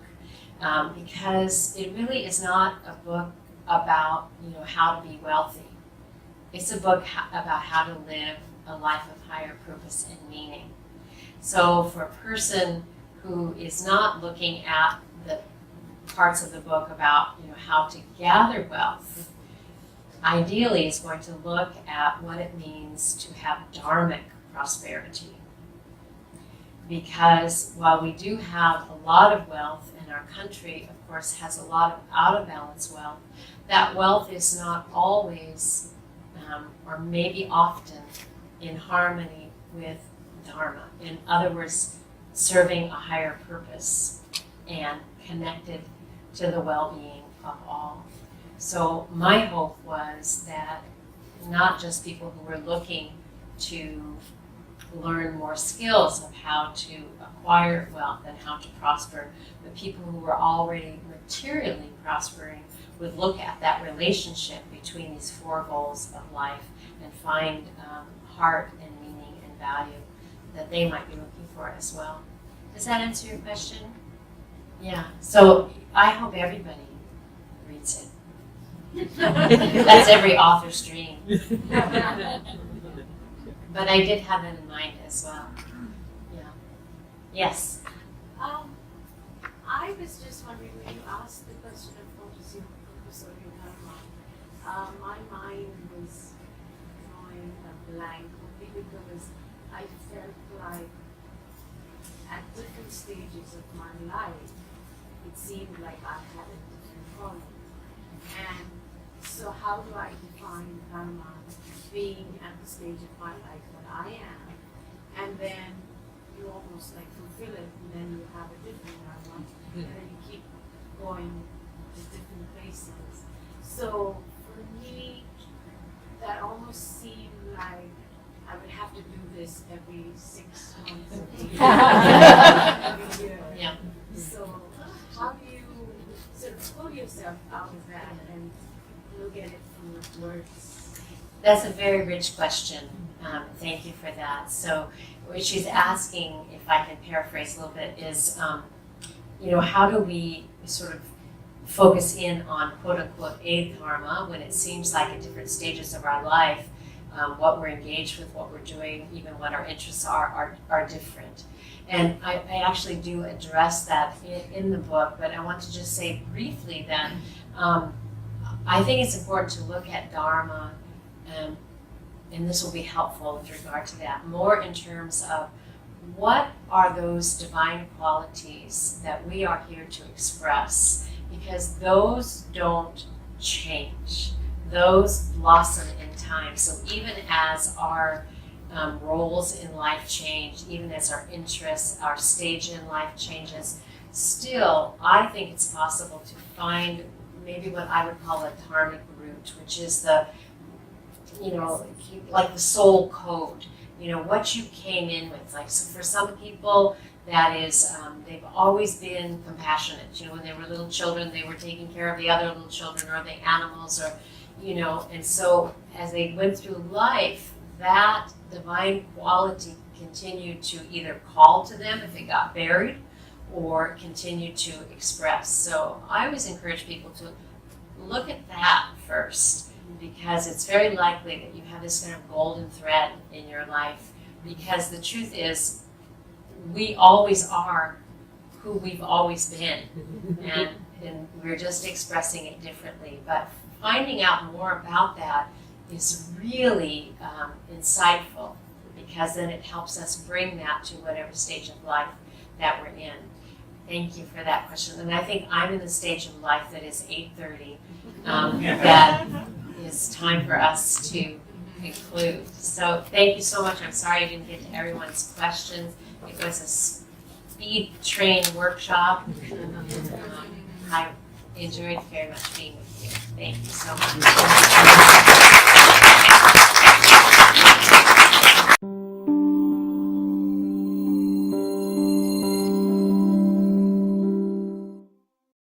because it really is not a book about how to be wealthy. It's a book about how to live a life of higher purpose and meaning. So for a person who is not looking at the parts of the book about how to gather wealth, ideally is going to look at what it means to have dharmic prosperity. Because while we do have a lot of wealth, and our country, of course, has a lot of out of balance wealth, that wealth is not always, or maybe often, in harmony with dharma. In other words, serving a higher purpose and connected to the well-being of all. So my hope was that not just people who were looking to learn more skills of how to acquire wealth and how to prosper, but people who were already materially prospering would look at that relationship between these four goals of life and find heart and meaning and value that they might be looking for as well. Does that answer your question? Yeah. So I hope everybody reads it. That's every author's dream. But I did have that in mind as well. Yeah. Yes. I was just wondering when you asked the question of what is your purpose or your dharma, my mind was drawing a blank only because I felt like at different stages of my life, it seemed like I had a different calling. And so how do I define dharma? Being at the stage of my life that I am, and then you almost like fulfill it, and then you have a different dharma, and then you keep going to different places. So for me, that almost seemed like I would have to do this every 6 months of the year, every year. Yeah. So how do you sort of pull yourself out of that and look at it from the words? That's a very rich question. Thank you for that. So what she's asking, if I can paraphrase a little bit, is, how do we sort of focus in on quote-unquote a dharma when it seems like at different stages of our life, what we're engaged with, what we're doing, even what our interests are different. And I actually do address that in the book, but I want to just say briefly that I think it's important to look at dharma, and this will be helpful with regard to that, more in terms of what are those divine qualities that we are here to express, because those don't change. Those blossom in time. So even as our roles in life change, even as our interests, our stage in life changes, still, I think it's possible to find maybe what I would call a dharmic root, which is the like the soul code, what you came in with. Like, so for some people, that is, they've always been compassionate. When they were little children, they were taking care of the other little children or the animals, or, and so as they went through life, that divine quality continued to either call to them if it got buried, or continue to express. So I always encourage people to look at that first, because it's very likely that you have this kind of golden thread in your life, because the truth is we always are who we've always been, and we're just expressing it differently. But finding out more about that is really insightful, because then it helps us bring that to whatever stage of life that we're in. Thank you for that question. And I think I'm in the stage of life that is 8:30, that is time for us to conclude. So thank you so much. I'm sorry I didn't get to everyone's questions. It was a speed train workshop. I enjoyed very much being with you. Thank you so much.